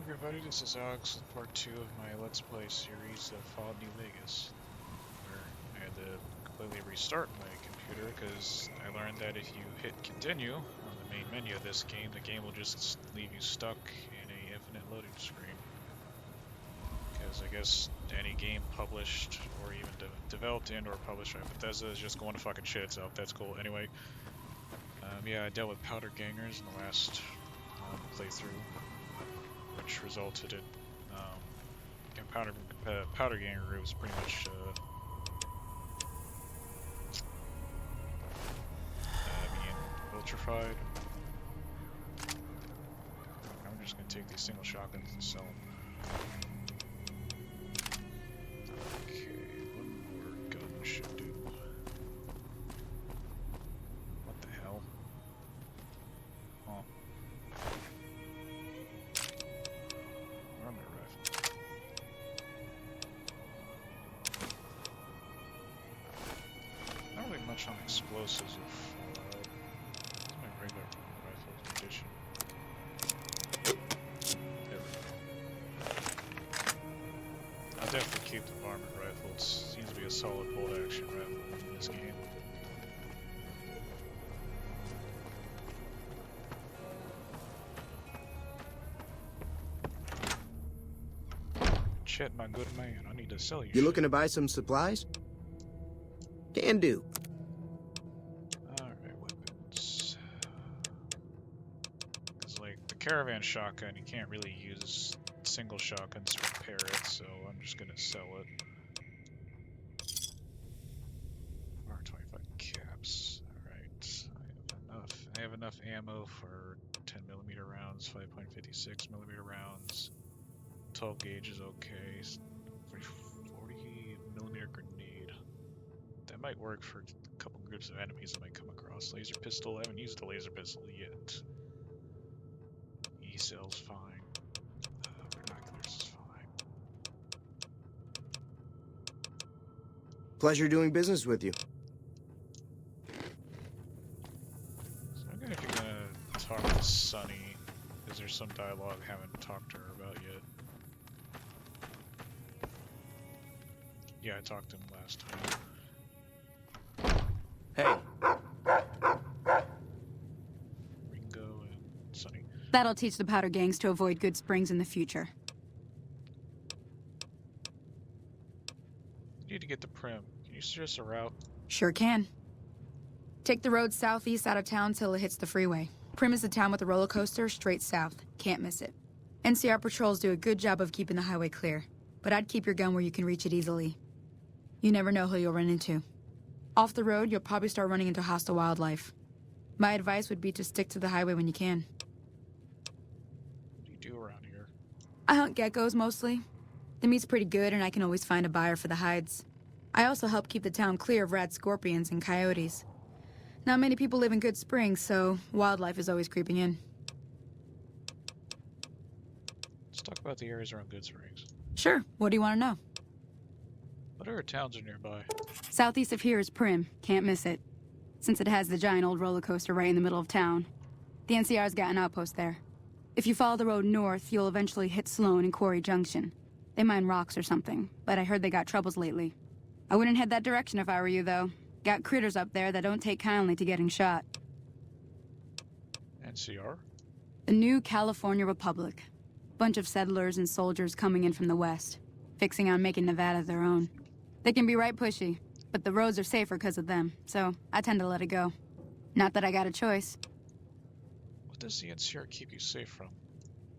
Everybody, this is ALX with part 2 of my Let's Play series of Fallout New Vegas, where I had to completely restart my computer because I learned that if you hit continue on the main menu of this game, the game will just leave you stuck in an infinite loading screen. Because I guess any game published or even developed and or published by Bethesda is just going to fucking shit itself. That's cool. Anyway, yeah, I dealt with powder gangers in the last playthrough, which resulted in powder ganger was pretty much being ultrified. I'm just gonna take these single shotguns and sell them. Okay, one more gun should do. What the hell? Oh. Armor rifle. Not really much on explosives or fallout. It's my regular rifle condition. There we go. I'll definitely keep the varmint rifle. It seems to be a solid bolt action rifle in this game. Chet, my good man, I need to sell you. You looking to buy some supplies? Can do. Alright, weapons. Because, like, the caravan shotgun, you can't really use single shotguns to repair it, so I'm just gonna sell it. R25 caps. Alright, I have enough ammo for 10mm rounds, 5.56mm rounds. 12 gauge is okay. 40mm grenade. That might work for a couple groups of enemies I might come across. Laser pistol. I haven't used the laser pistol yet. E-cell's fine. Binoculars is fine. Pleasure doing business with you. So I'm gonna talk to Sunny, because there's some dialogue I haven't talked to her about yet. Yeah, I talked to him last time. Hey. Ringo and Sunny. That'll teach the powder gangs to avoid good springs in the future. You need to get to Prim. Can you suggest a route? Sure can. Take the road southeast out of town till it hits the freeway. Prim is the town with the roller coaster straight south. Can't miss it. NCR patrols do a good job of keeping the highway clear, but I'd keep your gun where you can reach it easily. You never know who you'll run into. Off the road, you'll probably start running into hostile wildlife. My advice would be to stick to the highway when you can. What do you do around here? I hunt geckos mostly. The meat's pretty good and I can always find a buyer for the hides. I also help keep the town clear of rat scorpions and coyotes. Not many people live in Good Springs, so wildlife is always creeping in. Let's talk about the areas around Good Springs. Sure, what do you want to know? What other towns are nearby? Southeast of here is Prim, can't miss it. Since it has the giant old roller coaster right in the middle of town. The NCR's got an outpost there. If you follow the road north, you'll eventually hit Sloan and Quarry Junction. They mine rocks or something, but I heard they got troubles lately. I wouldn't head that direction if I were you, though. Got critters up there that don't take kindly to getting shot. NCR? The new California Republic. Bunch of settlers and soldiers coming in from the west, fixing on making Nevada their own. They can be right pushy, but the roads are safer because of them, so I tend to let it go. Not that I got a choice. What does the NCR keep you safe from?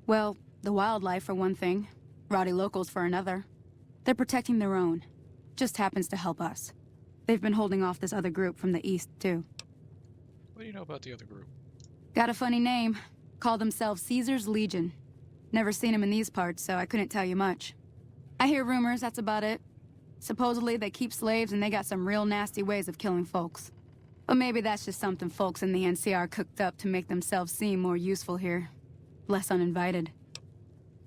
Well, the wildlife for one thing, rowdy locals for another. They're protecting their own. Just happens to help us. They've been holding off this other group from the east, too. What do you know about the other group? Got a funny name. Call themselves Caesar's Legion. Never seen them in these parts, so I couldn't tell you much. I hear rumors, that's about it. Supposedly they keep slaves and they got some real nasty ways of killing folks. But maybe that's just something folks in the NCR cooked up to make themselves seem more useful here. Less uninvited.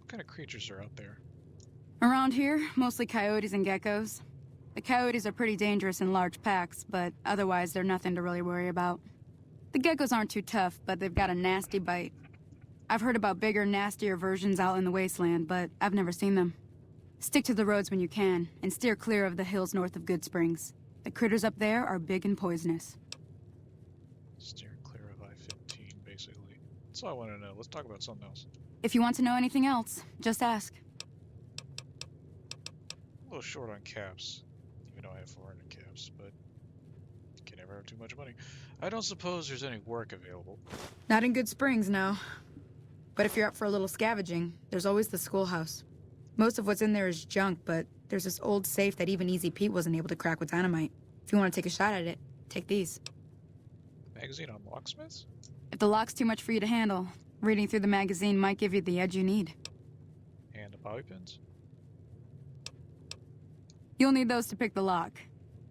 What kind of creatures are out there? Around here, mostly coyotes and geckos. The coyotes are pretty dangerous in large packs, but otherwise they're nothing to really worry about. The geckos aren't too tough, but they've got a nasty bite. I've heard about bigger, nastier versions out in the wasteland, but I've never seen them. Stick to the roads when you can, and steer clear of the hills north of Good Springs. The critters up there are big and poisonous. Steer clear of I-15, basically. That's all I want to know. Let's talk about something else. If you want to know anything else, just ask. A little short on caps, even though I have 400 caps, but you can never have too much money. I don't suppose there's any work available. Not in Good Springs, no. But if you're up for a little scavenging, there's always the schoolhouse. Most of what's in there is junk, but there's this old safe that even Easy Pete wasn't able to crack with dynamite. If you want to take a shot at it, take these. Magazine on locksmiths? If the lock's too much for you to handle, reading through the magazine might give you the edge you need. And the bobby pins? You'll need those to pick the lock.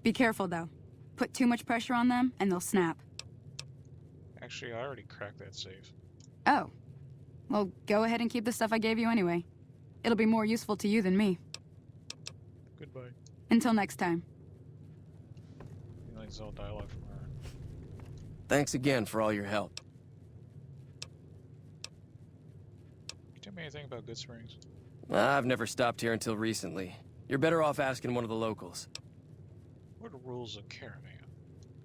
Be careful, though. Put too much pressure on them, and they'll snap. Actually, I already cracked that safe. Oh. Well, go ahead and keep the stuff I gave you anyway. It'll be more useful to you than me. Goodbye. Until next time. It's all dialogue from her. Thanks again for all your help. Can you tell me anything about Good Springs? I've never stopped here until recently. You're better off asking one of the locals. What are the rules of Caravan?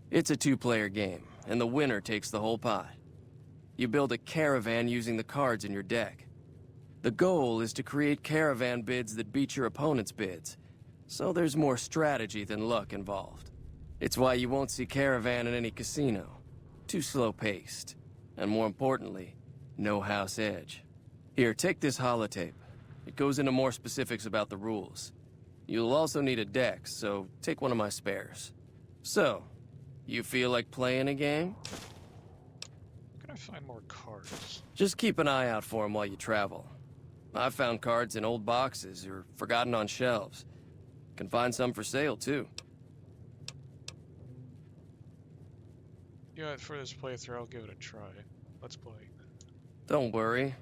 It's a two-player game, and the winner takes the whole pot. You build a caravan using the cards in your deck. The goal is to create caravan bids that beat your opponent's bids, so there's more strategy than luck involved. It's why you won't see caravan in any casino. Too slow-paced. And more importantly, no house edge. Here, take this holotape. It goes into more specifics about the rules. You'll also need a deck, so take one of my spares. So, you feel like playing a game? Where can I find more cards? Just keep an eye out for them while you travel. I've found cards in old boxes or forgotten on shelves. Can find some for sale, too. Yeah, for this playthrough, I'll give it a try. Let's play. Don't worry.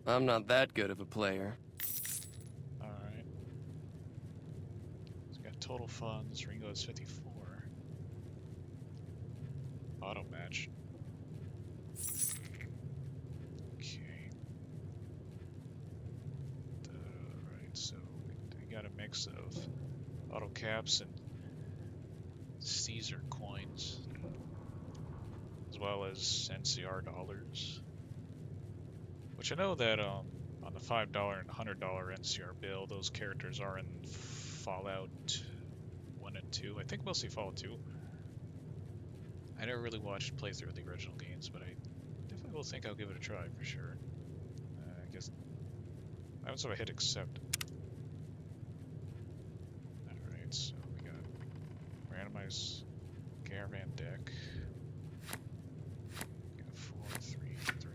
I'm not that good of a player. Alright. It's got total funds. Ringo is 54. Auto match. Okay. Alright, so we got a mix of auto caps and Caesar coins, as well as NCR dollars. Which I know that on the $5 and $100 NCR bill, those characters are in Fallout 1 and 2. I think mostly Fallout 2. I never really watched playthrough of the original games, but I definitely will think I'll give it a try for sure. I guess I haven't sort of hit accept. Alright, so we got randomized caravan deck. We got 4, 3, 3.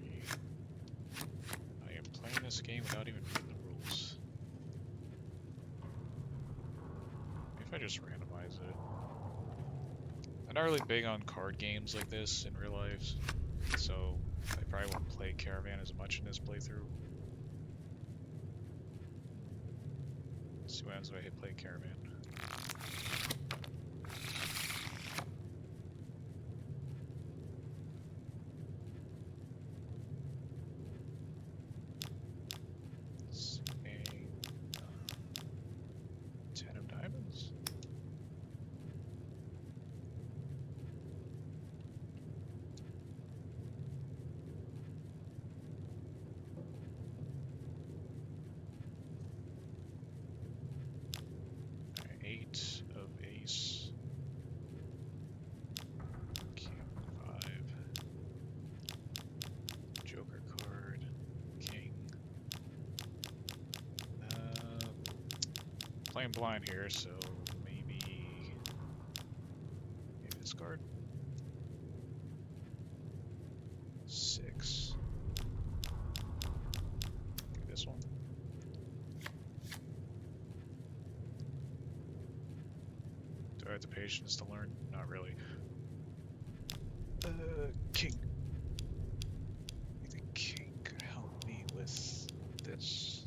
I am playing this game without even reading the rules. If I just randomize it. I'm not really big on card games like this in real life, so I probably won't play Caravan as much in this playthrough. Let's see what happens if I hit play Caravan. It's a 10 of diamonds. Alright, 8 of ace. King 5. Joker card. King. Playing blind here, so maybe this card. 6. Maybe this one. Do I have the patience to learn? Not really. King. I think King could help me with this.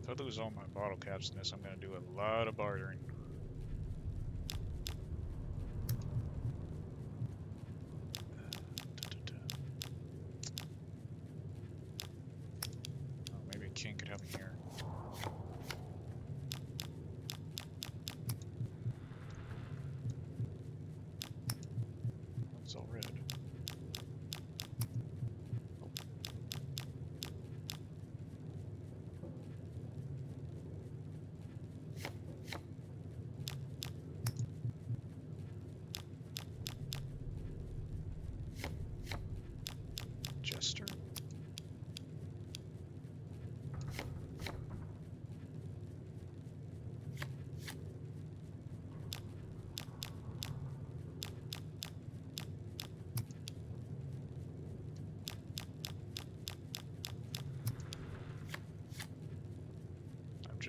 If I lose all my bottle caps in this, I'm gonna do a lot of bartering.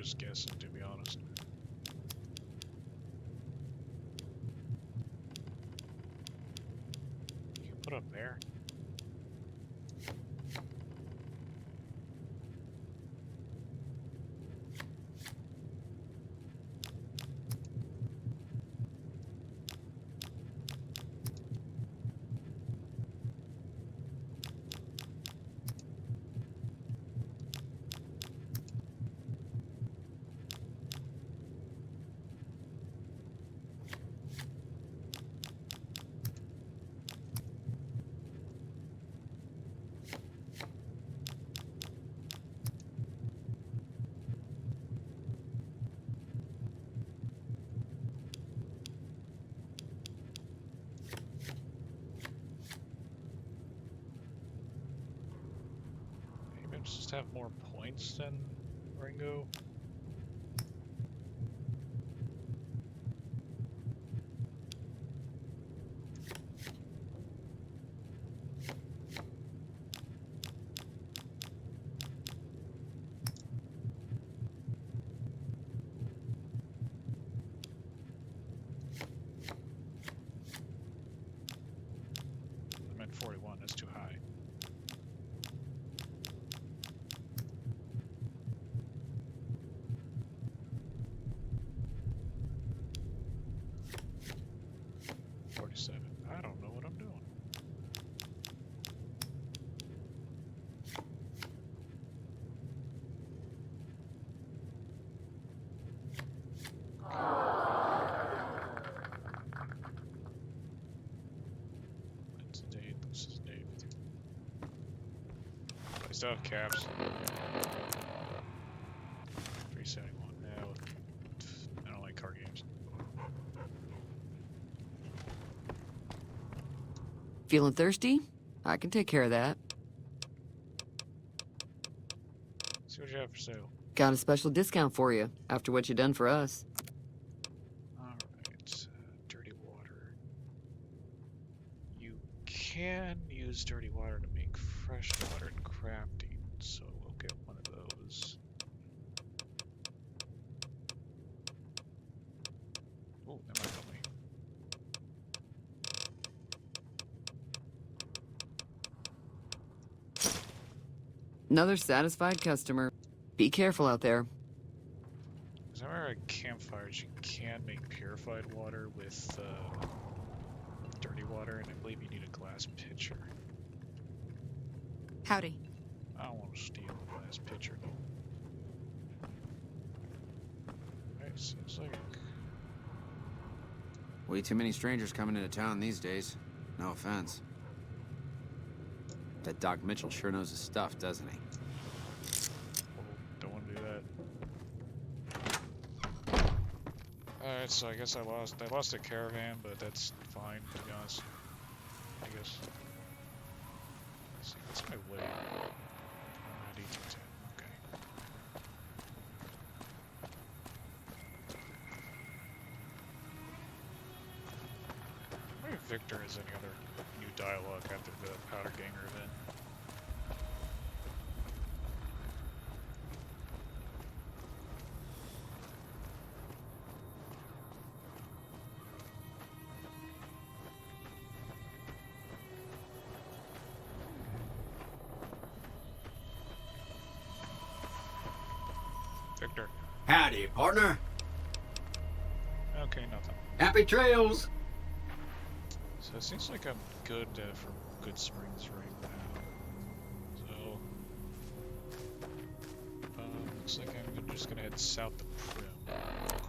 just guessing, to be honest. You can put up there. Maybe just have more points than Ringo. I'm at 41, that's too high. I don't know what I'm doing. What's the date? This is day 50. I still have caps. 371. No, I don't like card games. Feeling thirsty? I can take care of that. See what you have for sale. Got a special discount for you after what you done for us. Alright, dirty water. You can use dirty water to make fresh water and crafting, so we'll get one of those. Oh, that might help me. Another satisfied customer. Be careful out there. Because I remember at campfires you can make purified water with dirty water, and I believe you need a glass pitcher. Howdy. I don't want to steal a glass pitcher though. Alright, seems like Way too many strangers coming into town these days. No offense. That Doc Mitchell sure knows his stuff, doesn't he? don't want to do that. Alright, so I guess I lost a caravan, but that's fine, to be honest. I guess. Let's see, what's my weight? I'm at 1810, okay. I wonder if Victor has any other new dialogue after the Powder Ganger event. Victor. Howdy, partner. Okay, nothing. Happy trails. So it seems like I'm good for Good Springs right now. So, looks like I'm just gonna head south to Prim.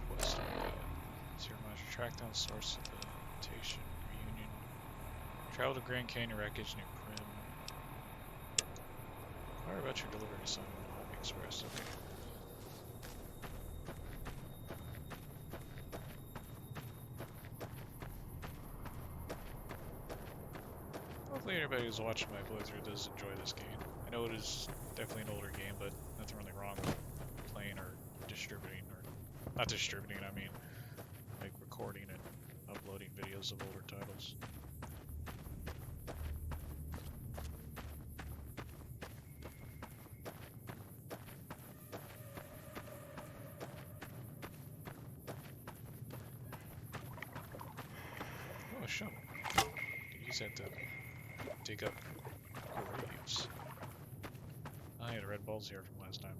Quest on that. Zero Master, track down source of the mutation reunion. Travel to Grand Canyon wreckage near Prim. Inquire about your delivery assignment on Hobby Express. Okay. Hopefully anybody who's watching my playthrough does enjoy this game. I know it is definitely an older game, but nothing really wrong with playing or distributing, or not distributing, I mean like recording and uploading videos of older titles. a shovel. You can use that to dig up graves. Oh yeah, the red balls here from last time.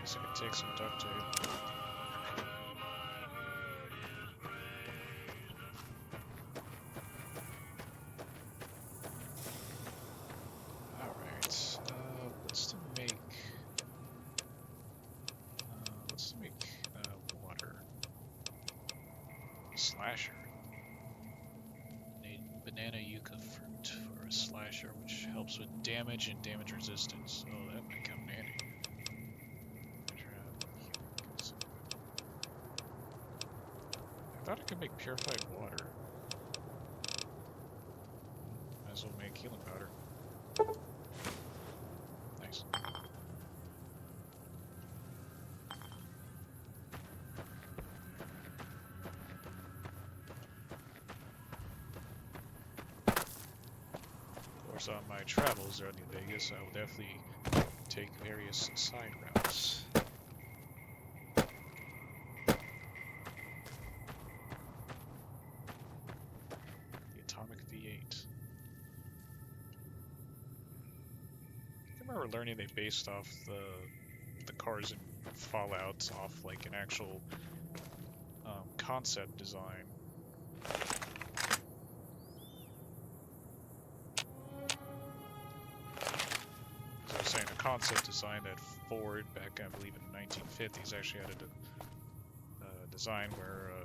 Guess I could take some duct tape. Alright, let's make water. Slasher. Need banana yucca fruit for a slasher, which helps with damage and damage resistance. Oh, that might come in handy. I thought I could make purified water. Might as well make healing powder. Nice. Of course, on my travels around New Vegas, I will definitely take various side routes. V8. I remember learning they based off the cars in Fallout off like an actual concept design. As I was saying, a concept design that Ford back, I believe, in the 1950s actually had a design where a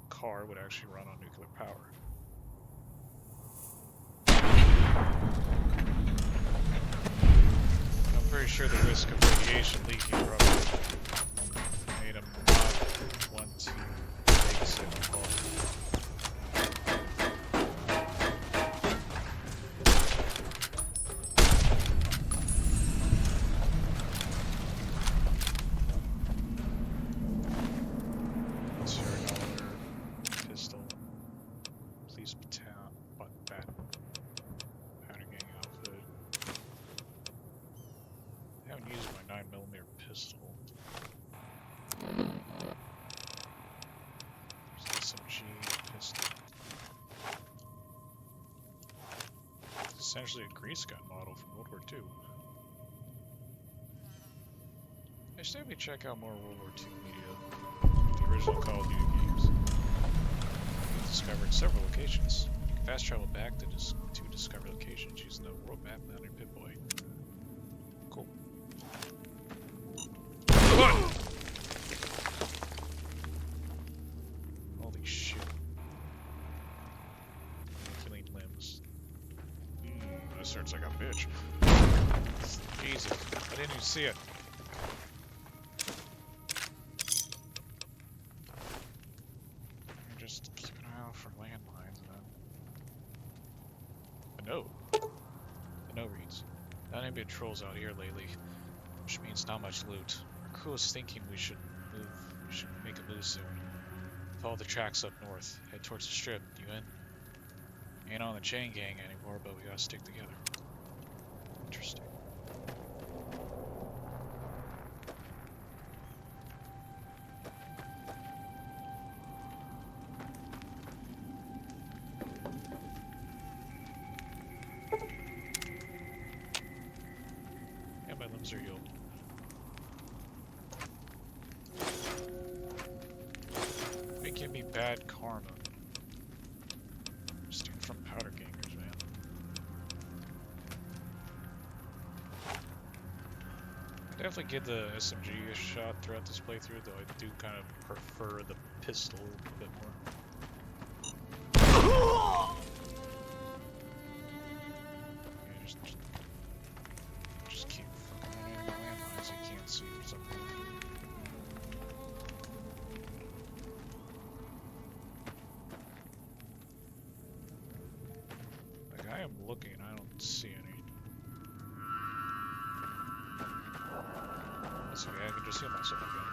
car would actually run on nuclear power. I'm pretty sure the risk of radiation leaking probably made him not want to babysit the car. What's your dollar pistol? Please bat. Powder gang outfit. I haven't used my 9mm pistol. There's SMG pistol. It's essentially a grease gun model from World War II. I should maybe check out more World War II media. The original Call of Duty games. I've discovered several locations. You can fast travel back to discover locations using the world map on your Pip-Boy. Cool. Holy shit. Killing limbs. This hurts like a bitch. Jesus, I didn't even see it. Just keep an eye out for landmines and then... A note reads, not any big trolls out here lately, which means not much loot. Our crew is thinking we should make a move soon. Follow the tracks up north, head towards the strip. You in? Ain't on the chain gang anymore, but we gotta stick together. Interesting. Yeah, my limbs are healed. It give me bad karma. Stealing from powder gangers, man. I definitely give the SMG a shot throughout this playthrough, though I do kind of prefer the pistol a bit more. Yeah, just keep fucking running into landmines you can't see or something. Like, I am looking, I don't see any. That's okay, I can just heal myself again.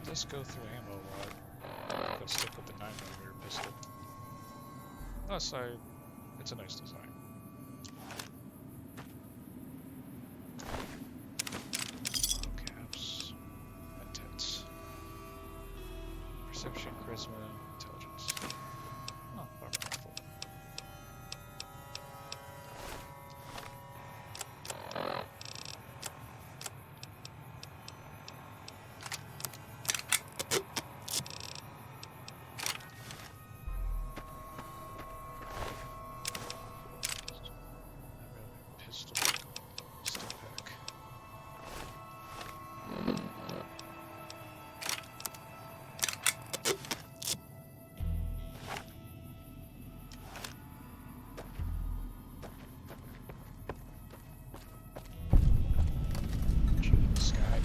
does go through ammo a lot. Let's stick with the 9mm pistol. Plus, it's a nice design. Caps, intense. Perception, charisma, intelligence. Oh, armor rifle. Pistol, step back. Skydive.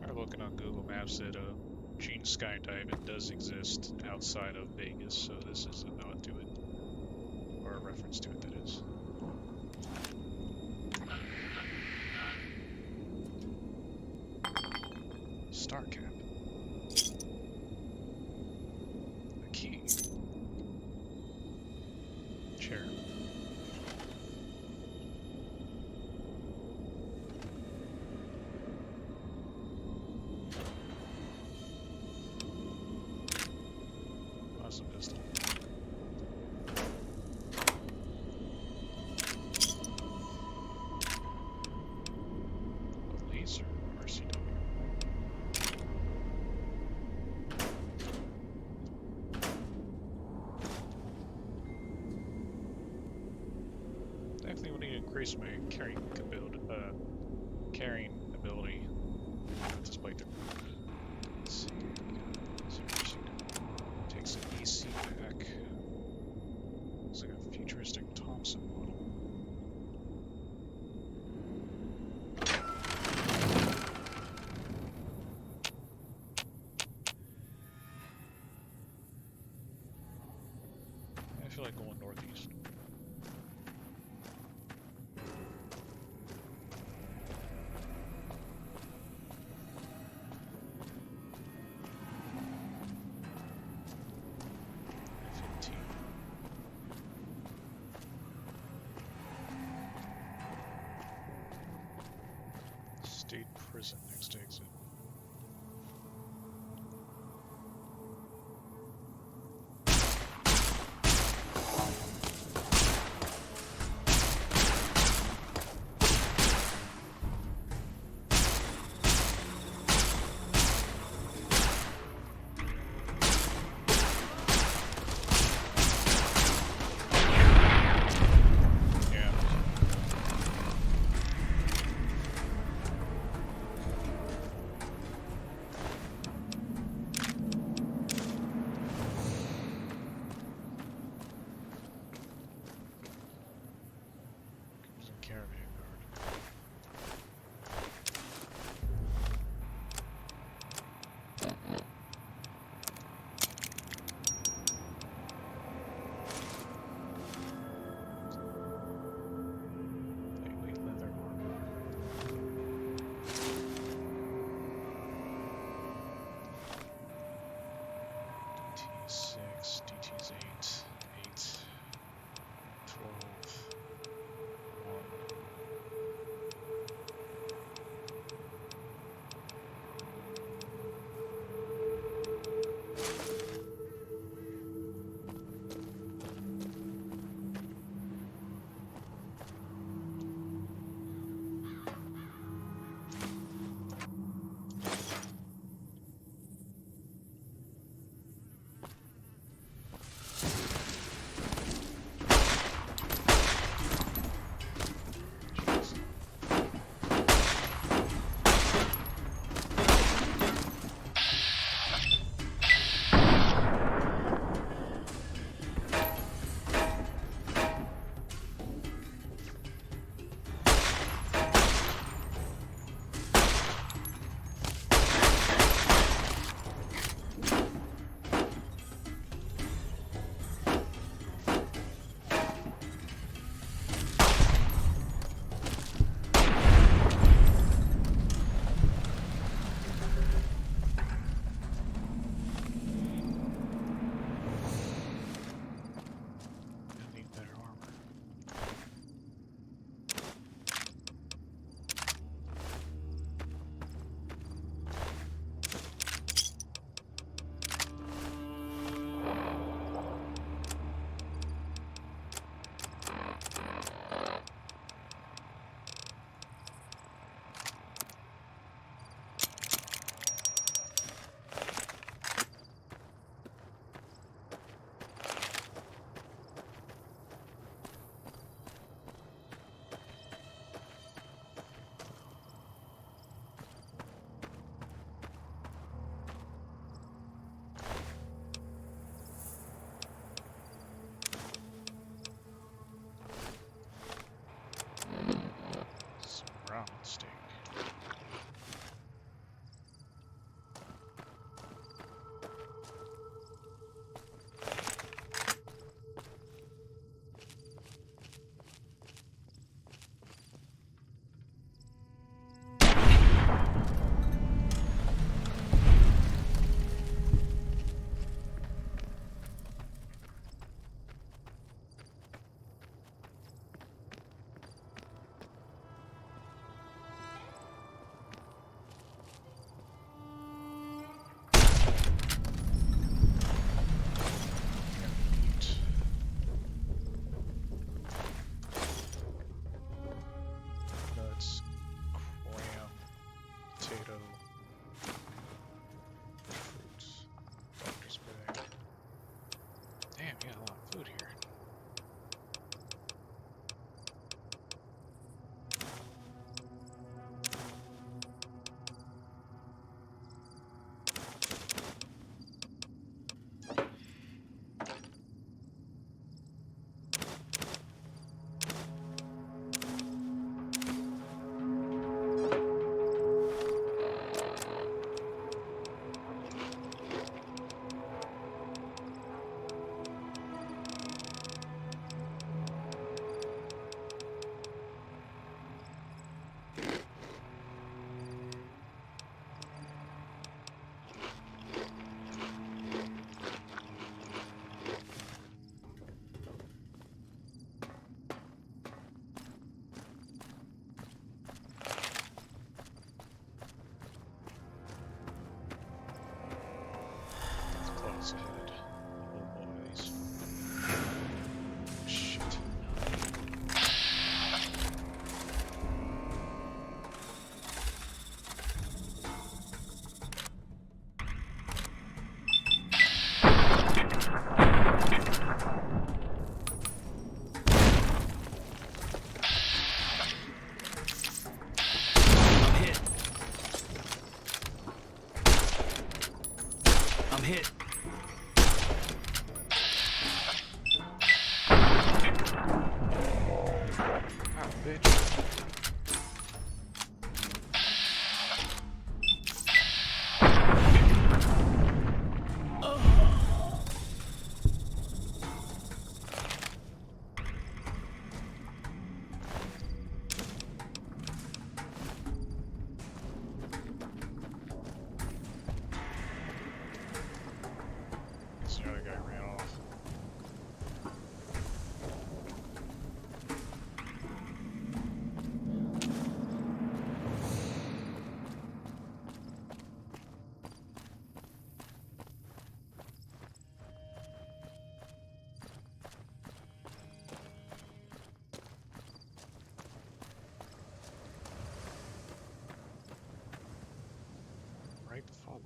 We're looking on Google Maps that Gene skydiving does exist outside of Vegas, so this is a nod to it, or a reference to it, that is. Star cap. A key. Chair. Awesome pistol. A laser RCW. Definitely will need to increase my carrying ability despite the let's see. Takes an AC pack. Looks like a futuristic Thompson model. I feel like going northeast. State prison next exit. bitch. Guess the other guy ran off. Right follower.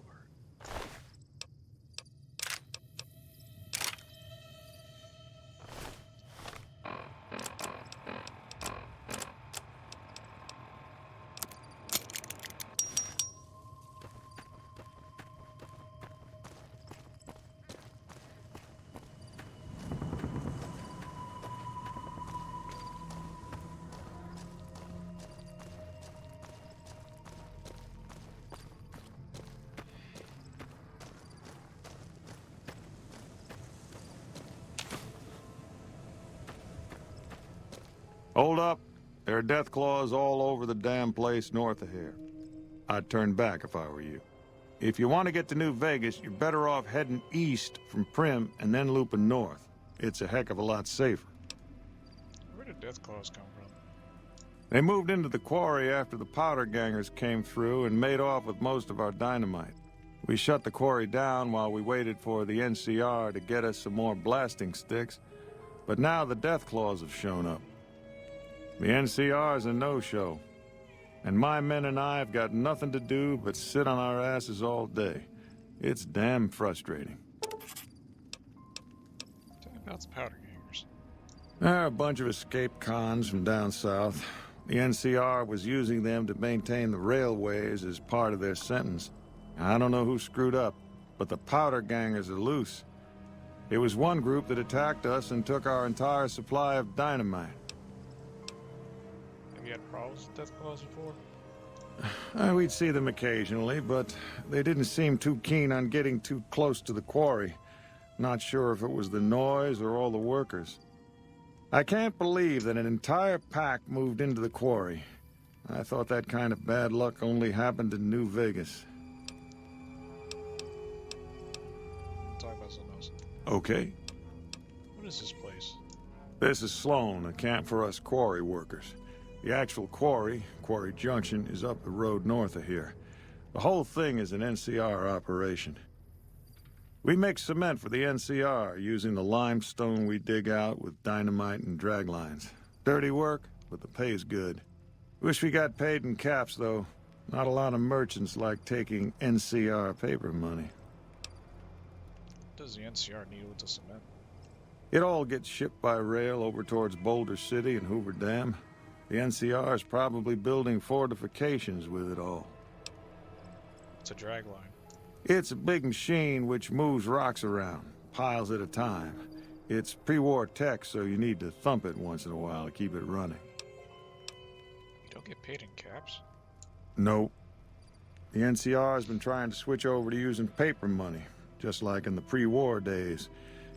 Hold up. There are death claws all over the damn place north of here. I'd turn back if I were you. If you want to get to New Vegas, you're better off heading east from Prim and then looping north. It's a heck of a lot safer. Where did death claws come from? They moved into the quarry after the powder gangers came through and made off with most of our dynamite. We shut the quarry down while we waited for the NCR to get us some more blasting sticks, but now the death claws have shown up. The NCR's a no-show, and my men and I have got nothing to do but sit on our asses all day. It's damn frustrating. Tell me about the powder gangers. They're a bunch of escaped cons from down south. The NCR was using them to maintain the railways as part of their sentence. I don't know who screwed up, but the powder gangers are loose. It was one group that attacked us and took our entire supply of dynamite. Have you had problems with death claws before? We'd see them occasionally, but they didn't seem too keen on getting too close to the quarry. Not sure if it was the noise or all the workers. I can't believe that an entire pack moved into the quarry. I thought that kind of bad luck only happened in New Vegas. Talk about something else. Okay. What is this place? This is Sloan, a camp for us quarry workers. The actual quarry, Quarry Junction, is up the road north of here. The whole thing is an NCR operation. We make cement for the NCR using the limestone we dig out with dynamite and drag lines. Dirty work, but the pay's good. Wish we got paid in caps, though. Not a lot of merchants like taking NCR paper money. What does the NCR need with the cement? It all gets shipped by rail over towards Boulder City and Hoover Dam. The NCR is probably building fortifications with it all. It's a drag line. It's a big machine which moves rocks around, piles at a time. It's pre-war tech, so you need to thump it once in a while to keep it running. You don't get paid in caps? Nope. The NCR has been trying to switch over to using paper money, just like in the pre-war days.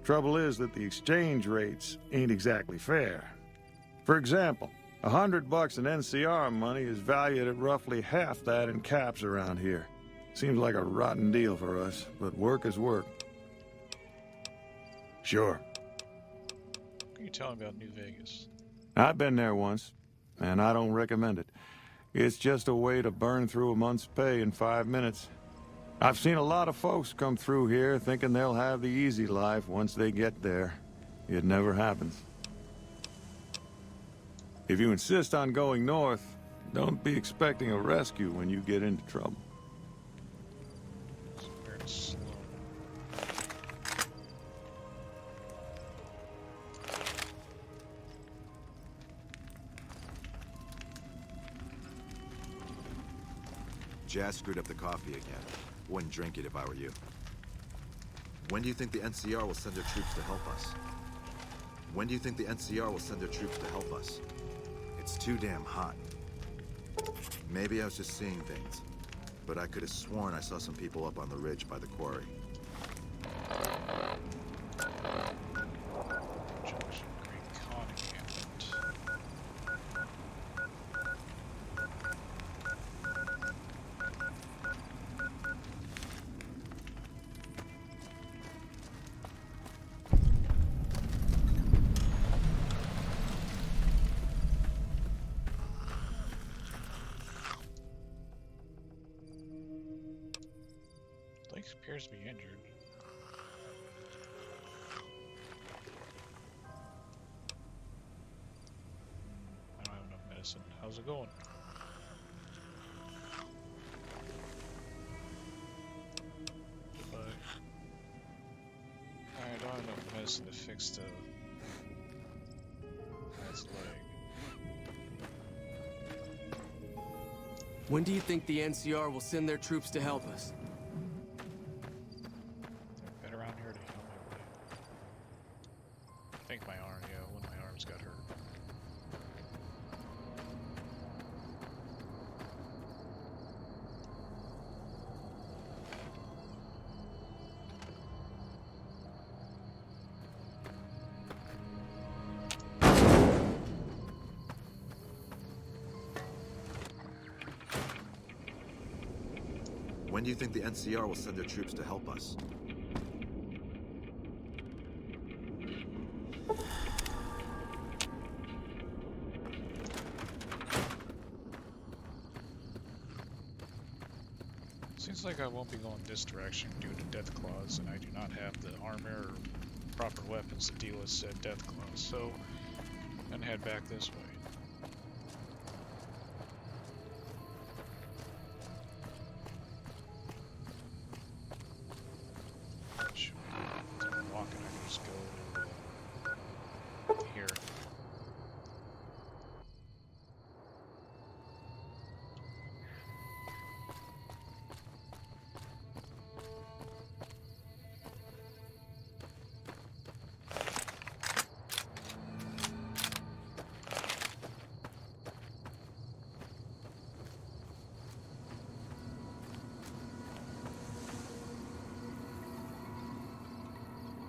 Trouble is that the exchange rates ain't exactly fair. For example, $100 in NCR money is valued at roughly half that in caps around here. Seems like a rotten deal for us, but work is work. Sure. What can you tell me about New Vegas? I've been there once, and I don't recommend it. It's just a way to burn through a month's pay in 5 minutes. I've seen a lot of folks come through here thinking they'll have the easy life once they get there. It never happens. If you insist on going north, don't be expecting a rescue when you get into trouble. Where it's slow. Jazz screwed up the coffee again. Wouldn't drink it if I were you. When do you think the NCR will send their troops to help us? When do you think the NCR will send their troops to help us? It's It's too damn hot. Maybe I was just seeing things, but I could have sworn I saw some people up on the ridge by the quarry. Junction Creek Con encampment. Lake appears to be injured. I don't have enough medicine. How's it going? But I don't have enough medicine to fix the guy's leg. When do you think the NCR will send their troops to help us? They've been around here to heal my leg. I think my arm, yeah, one of my arms got hurt. When do you think the NCR will send their troops to help us? Seems like I won't be going this direction due to death claws, and I do not have the armor or proper weapons to deal with said death claws, so I'm gonna head back this way. Should we do walking? I can just go to here.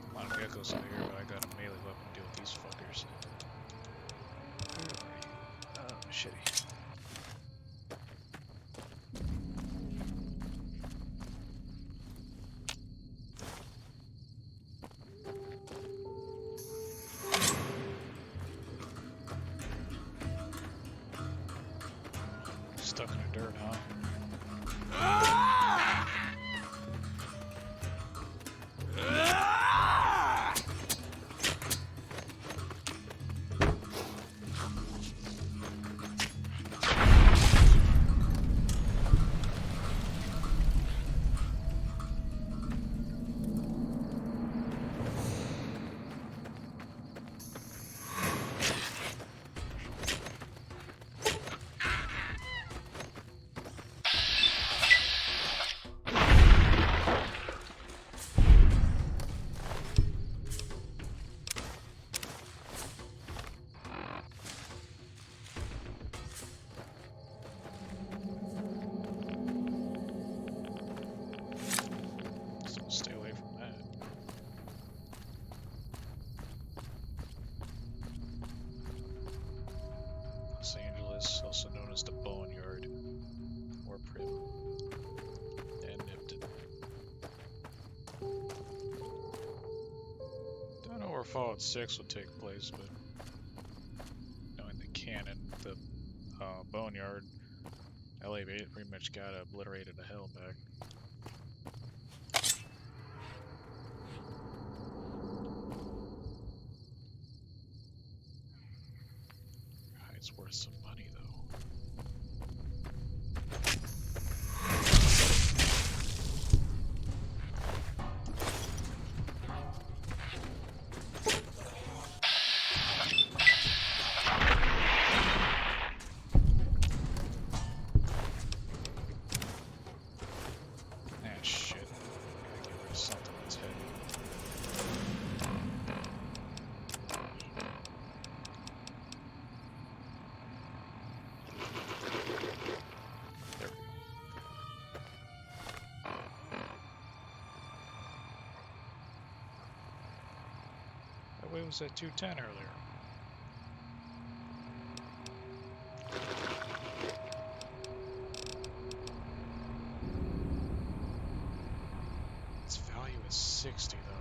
A lot of geckos out here, but I got a melee weapon to deal with these fuckers. Oh, shitty. Stuck in the dirt, huh? So stay away from that. Los Angeles, also known as the Boneyard, or Prim, and Nipton. Don't know where Fallout 6 would take place, but knowing the canon, the Boneyard, LA pretty much got obliterated to hell back. It's worth some money, though. Ah, shit. Gotta get rid of something that's heavy. it was at 210 earlier. Its value is 60 though.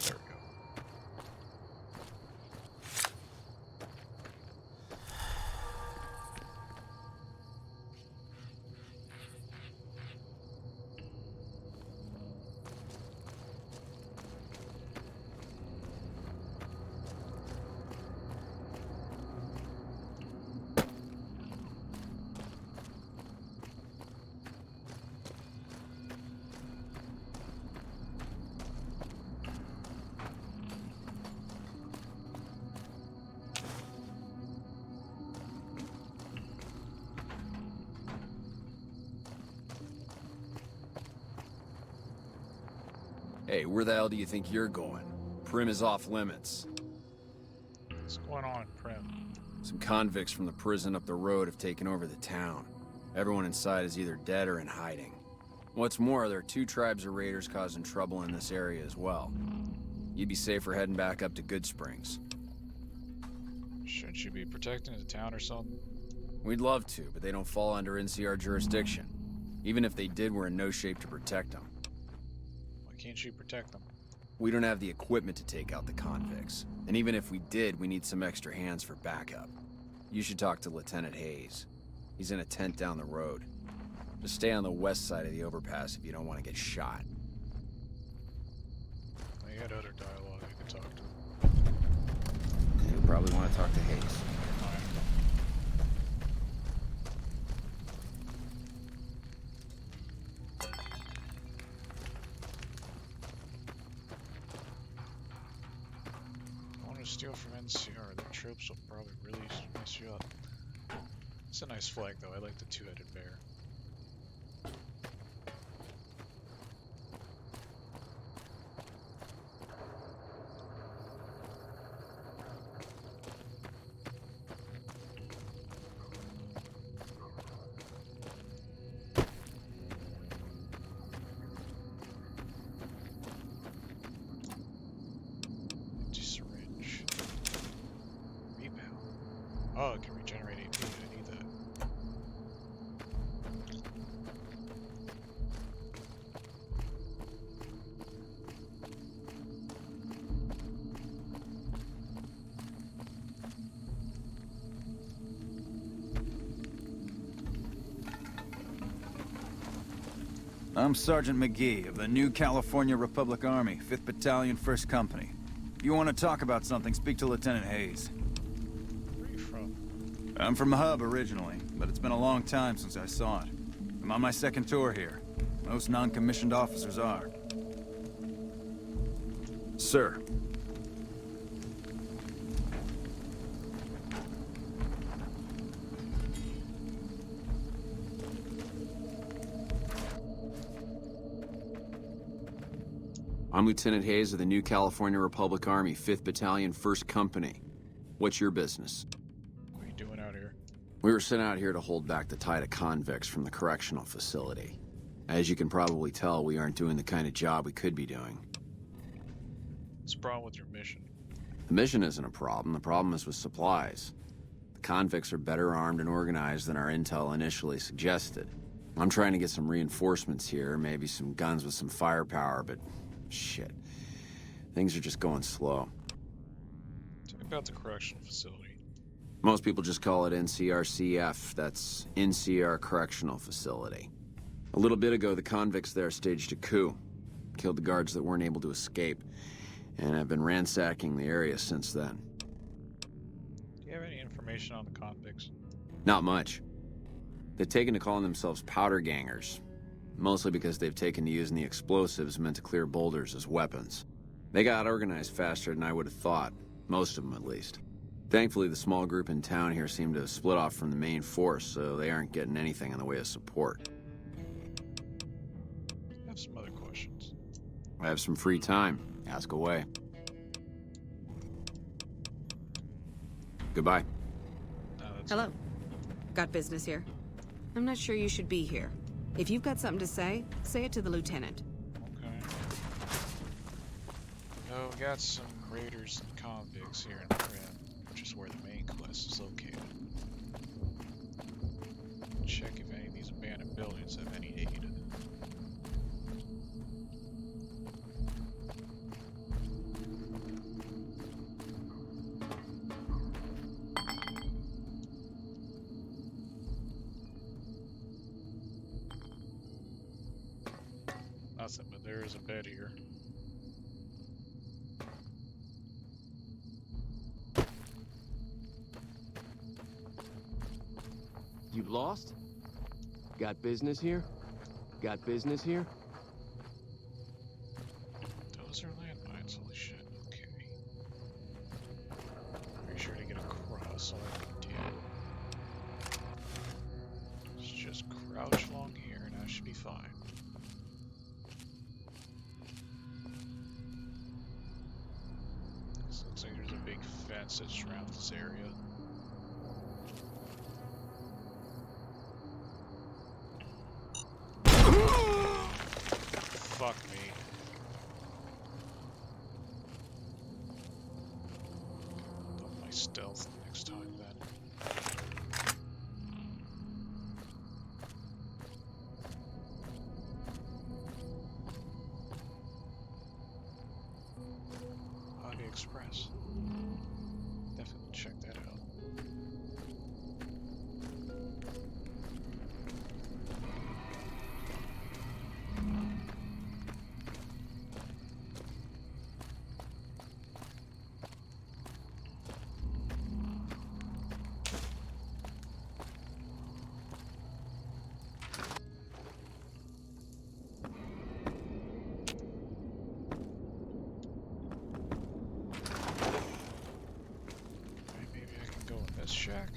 There we go. Hey, where the hell do you think you're going? Prim is off limits. What's going on, Prim? Some convicts from the prison up the road have taken over the town. Everyone inside is either dead or in hiding. What's more, there are 2 tribes of raiders causing trouble in this area as well. You'd be safer heading back up to Good Springs. Shouldn't you be protecting the town or something? We'd love to, but they don't fall under NCR jurisdiction. Even if they did, we're in no shape to protect them. Why can't you protect them? We don't have the equipment to take out the convicts. And even if we did, we need some extra hands for backup. You should talk to Lieutenant Hayes. He's in a tent down the road. Just stay on the west side of the overpass if you don't want to get shot. I had other dialogue I could talk to. You'll probably want to talk to Hayes. Fine. I want to steal from NCR. The troops will probably really mess you up. It's a nice flag though. I like the 2-headed bear. Empty syringe. Rebound. Oh, it can regenerate AP. I need that. I'm Sergeant McGee of the New California Republic Army, 5th Battalion, 1st Company. If you want to talk about something, speak to Lieutenant Hayes. Where are you from? I'm from Hub originally, but it's been a long time since I saw it. I'm on my 2nd tour here. Most non-commissioned officers are. Sir. I'm Lieutenant Hayes of the New California Republic Army, 5th Battalion, 1st Company. What's your business? What are you doing out here? We were sent out here to hold back the tide of convicts from the correctional facility. As you can probably tell, we aren't doing the kind of job we could be doing. What's the problem with your mission? The mission isn't a problem. The problem is with supplies. The convicts are better armed and organized than our intel initially suggested. I'm trying to get some reinforcements here, maybe some guns with some firepower, but shit. Things are just going slow. Tell me about the correctional facility. Most people just call it NCRCF. That's NCR Correctional Facility. A little bit ago, the convicts there staged a coup. Killed the guards that weren't able to escape. And I've been ransacking the area since then. Do you have any information on the convicts? Not much. They've taken to calling themselves powder gangers. Mostly because they've taken to using the explosives meant to clear boulders as weapons. They got organized faster than I would have thought. Most of them, at least. Thankfully, the small group in town here seem to have split off from the main force, so they aren't getting anything in the way of support. I have some other questions. I have some free time. Ask away. Goodbye. No, that's Hello. Got business here? I'm not sure you should be here. If you've got something to say it to the lieutenant. okay. No, we got some raiders and convicts here in the Rim, which is where the main quest is located. Check if any of these abandoned buildings have any aid. Nothing, but there is a bed here. You lost? Got business here? Got business here? Those are landmines, holy shit, okay. Pretty sure to get across, all I have to do is just crouch along here and I should be fine. This looks like there's a big fence that surrounds this area. Fuck me. Up my stealth next time then. AliExpress. Definitely check that out. Maybe I can go in this shack.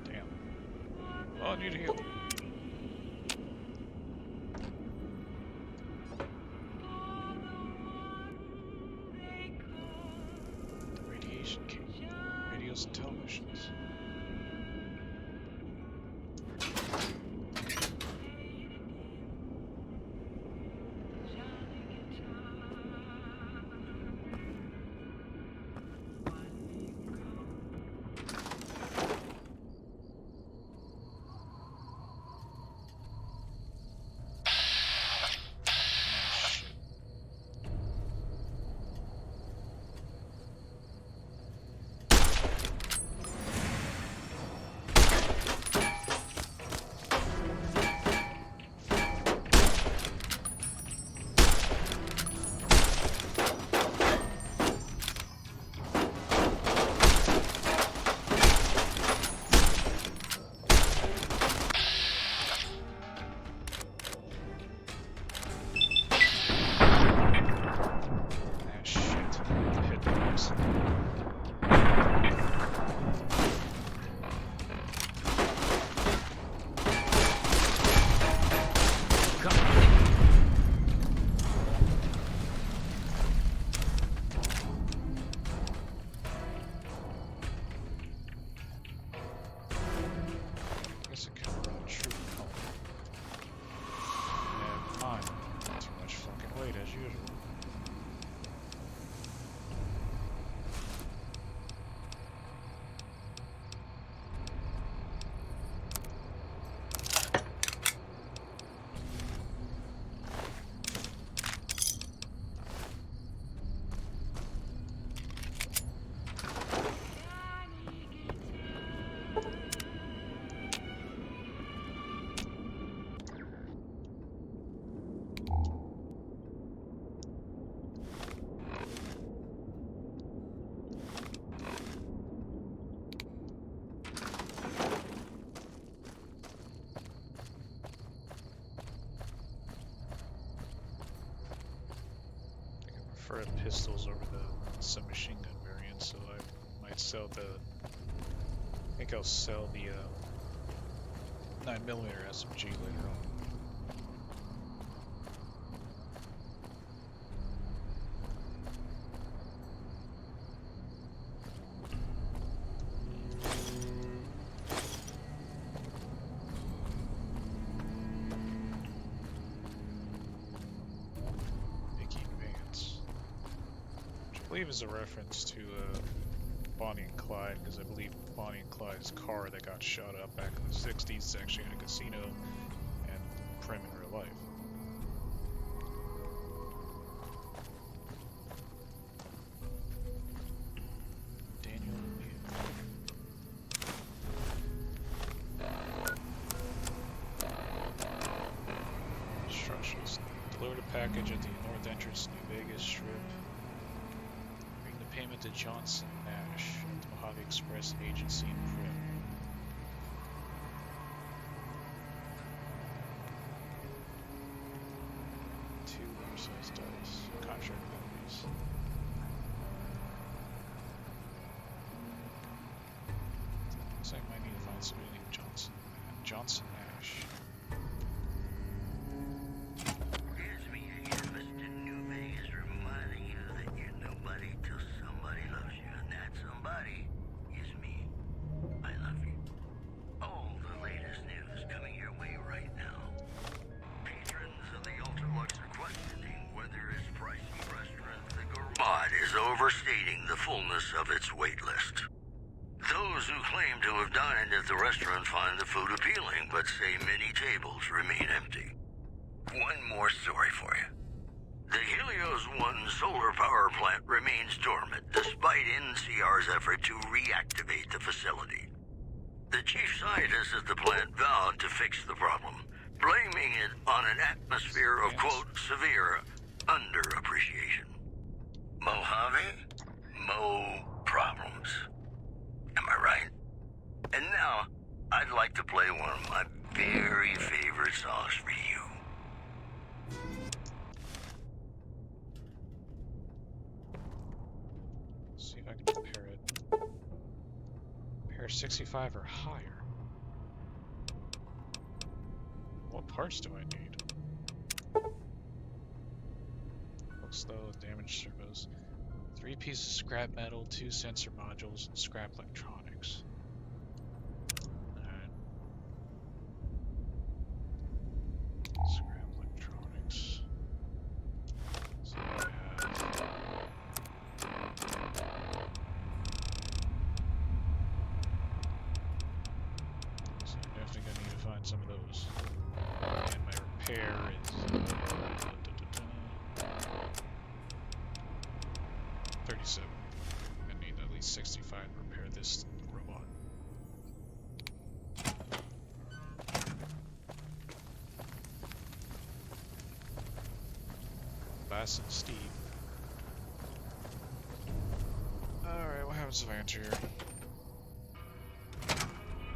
Damn. Oh, I need to heal. The radiation cable. Radios and televisions. I prefer the pistols over the submachine gun variant, so I might sell the. I think I'll sell the 9mm SMG later on. I believe is a reference to Bonnie and Clyde, because I believe Bonnie and Clyde's car that got shot up back in the 60s is actually in a casino and Prim in real life. Daniel Instructions. Deliver the package at the north entrance New Vegas Strip. Payment to Johnson Nash at the Mojave Express Agency in Prim. Two oversized dice. Contract copies. Looks like I might need to find somebody named Johnson Nash. Overstating the fullness of its wait list. Those who claim to have dined at the restaurant find the food appealing, but say many tables remain empty. One more story for you. The Helios 1 solar power plant remains dormant despite NCR's effort to reactivate the facility. The chief scientist at the plant vowed to fix the problem, blaming it on an atmosphere of, quote, severe underappreciation. Mojave? Mo problems. Am I right? And now, I'd like to play one of my very favorite songs for you. See if I can compare it. Compare 65 or higher. What parts do I need? Looks low, damaged servos. 3 pieces of scrap metal, 2 sensor modules, and scrap electronics. Alright. Scrap electronics. So I have... So I'm definitely gonna need to find some of those. And my repair is... 37. I need at least 65 to repair this robot. Bass and Steve. Alright, what happens if I enter here?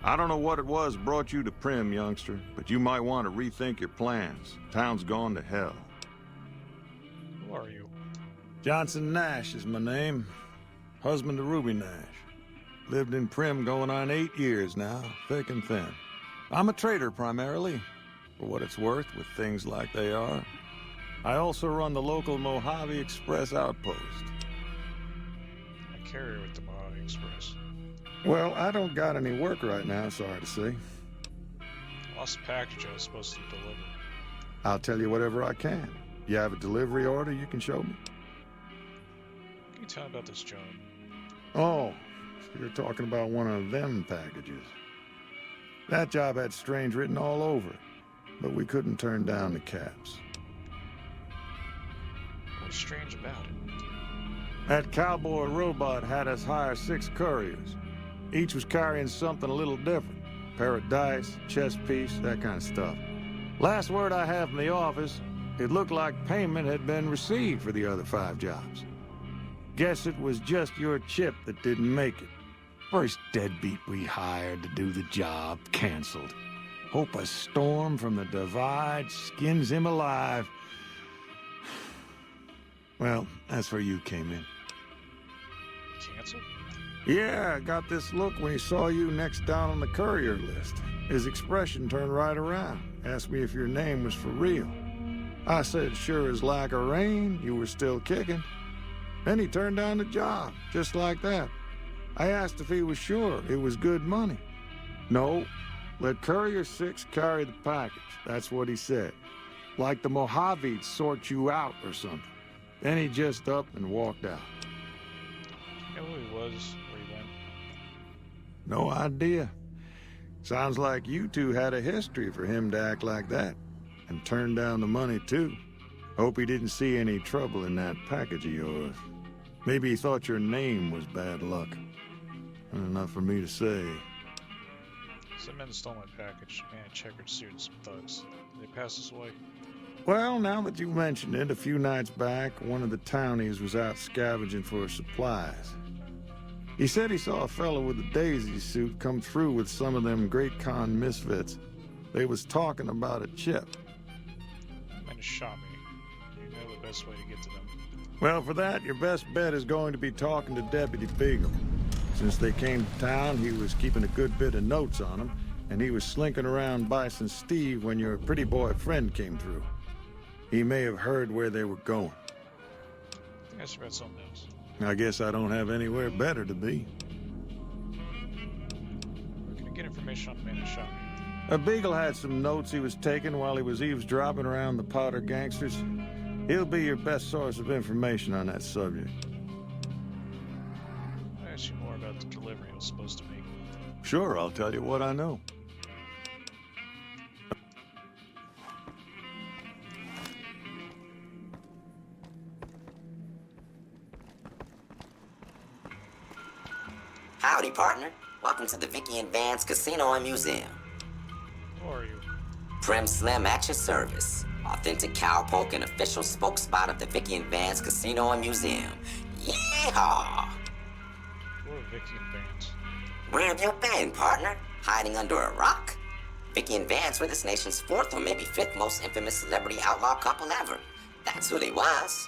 I don't know what it was brought you to Prim, youngster, but you might want to rethink your plans. Town's gone to hell. Who are you? Johnson Nash is my name. Husband to Ruby Nash. Lived in Prim going on 8 years now, thick and thin. I'm a trader primarily, for what it's worth with things like they are. I also run the local Mojave Express outpost. I carrier with the Mojave Express. Well, I don't got any work right now, sorry to say. I lost a package I was supposed to deliver. I'll tell you whatever I can. You have a delivery order you can show me? Can you tell me about this job? Oh, so you're talking about one of them packages. That job had strange written all over it, but we couldn't turn down the caps. What's strange about it? That cowboy robot had us hire 6 couriers. Each was carrying something a little different. Pair of dice, chess piece, that kind of stuff. Last word I have from the office, it looked like payment had been received for the other 5 jobs. Guess it was just your chip that didn't make it. First deadbeat we hired to do the job canceled. Hope a storm from the divide skins him alive. Well, that's where you came in. Cancel? Yeah, I got this look when he saw you next down on the courier list. His expression turned right around. Asked me if your name was for real. I said, sure as lack of rain, you were still kicking. Then he turned down the job, just like that. I asked if he was sure it was good money. No, let Courier 6 carry the package. That's what he said. Like the Mojaves sort you out or something. Then he just up and walked out. You know who he was, where he went? No idea. Sounds like you two had a history for him to act like that. And turn down the money, too. Hope he didn't see any trouble in that package of yours. Maybe he thought your name was bad luck. Enough for me to say. Some men stole my package, a man in checkered suit and some thugs. Did they pass us away? Well, now that you mentioned it, a few nights back, one of the townies was out scavenging for supplies. He said he saw a fellow with a daisy suit come through with some of them Great Con misfits. They was talking about a chip. Men shot me. You know the best way to get to them. Well, for that, your best bet is going to be talking to Deputy Beagle. Since they came to town, he was keeping a good bit of notes on them, and he was slinking around Bison Steve when your pretty boy friend came through. He may have heard where they were going. I think I should read something else. I guess I don't have anywhere better to be. Where can I get information on the man who shot me? Beagle had some notes he was taking while he was eavesdropping around the Powder gangsters. He'll be your best source of information on that subject. I asked you more about the delivery I was supposed to make. Sure, I'll tell you what I know. Howdy, partner. Welcome to the Vicky and Vance Casino and Museum. Who are you? Prim Slim at your service. Authentic cowpoke and official spokesspot of the Vicky and Vance Casino and Museum. Yeehaw! Who are Vicky and Vance? Where have you been, partner? Hiding under a rock? Vicky and Vance were this nation's 4th or maybe 5th most infamous celebrity outlaw couple ever. That's who they was.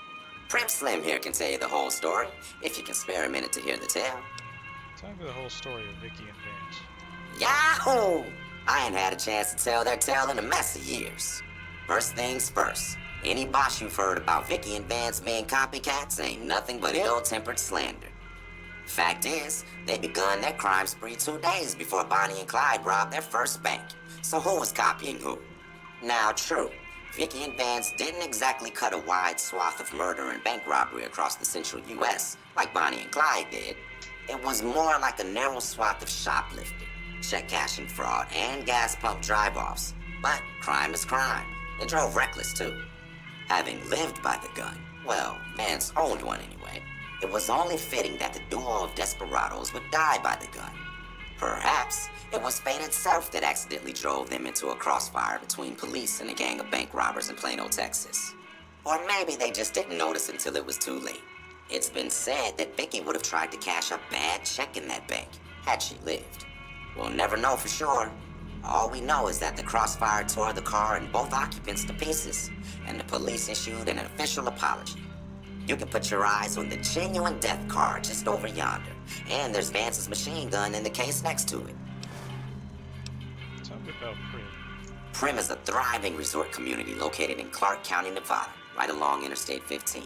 Prim Slim here can tell you the whole story, if you can spare a minute to hear the tale. Tell me the whole story of Vicky and Vance. Yahoo! I ain't had a chance to tell their tale in a mess of years. First things first, any boss you've heard about Vicky and Vance being copycats ain't nothing but ill-tempered slander. Fact is, they begun their crime spree 2 days before Bonnie and Clyde robbed their first bank. So who was copying who? Now, true, Vicky and Vance didn't exactly cut a wide swath of murder and bank robbery across the central U.S. like Bonnie and Clyde did. It was more like a narrow swath of shoplifting, check cashing fraud, and gas pump drive-offs. But crime is crime. They drove reckless, too. Having lived by the gun, well, Vance owned one anyway, it was only fitting that the duo of desperados would die by the gun. Perhaps it was fate itself that accidentally drove them into a crossfire between police and a gang of bank robbers in Plano, Texas. Or maybe they just didn't notice until it was too late. It's been said that Vicky would have tried to cash a bad check in that bank, had she lived. We'll never know for sure. All we know is that the crossfire tore the car and both occupants to pieces, and the police issued an official apology. You can put your eyes on the genuine death car just over yonder, and there's Vance's machine gun in the case next to it. Tell me about Prim. Prim is a thriving resort community located in Clark County, Nevada, right along Interstate 15.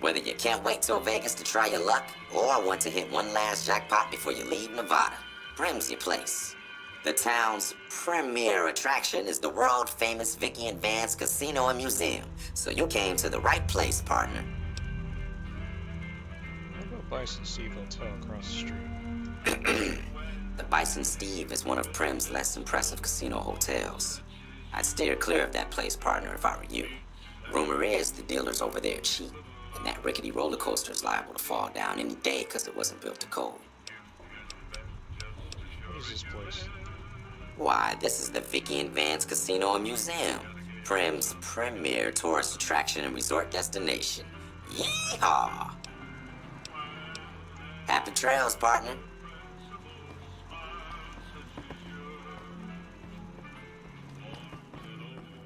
Whether you can't wait till Vegas to try your luck, or want to hit one last jackpot before you leave Nevada, Prim's your place. The town's premier attraction is the world-famous Vicky and Vance Casino and Museum, so you came to the right place, partner. What about Bison Steve Hotel across the street? The Bison Steve is one of Prim's less impressive casino hotels. I'd steer clear of that place, partner, if I were you. Rumor is the dealers over there cheat, and that rickety roller coaster is liable to fall down any day because it wasn't built to code. is this place? Why, this is the Vicky and Vance Casino and Museum. Prim's premier tourist attraction and resort destination. Yeehaw! Happy trails, partner.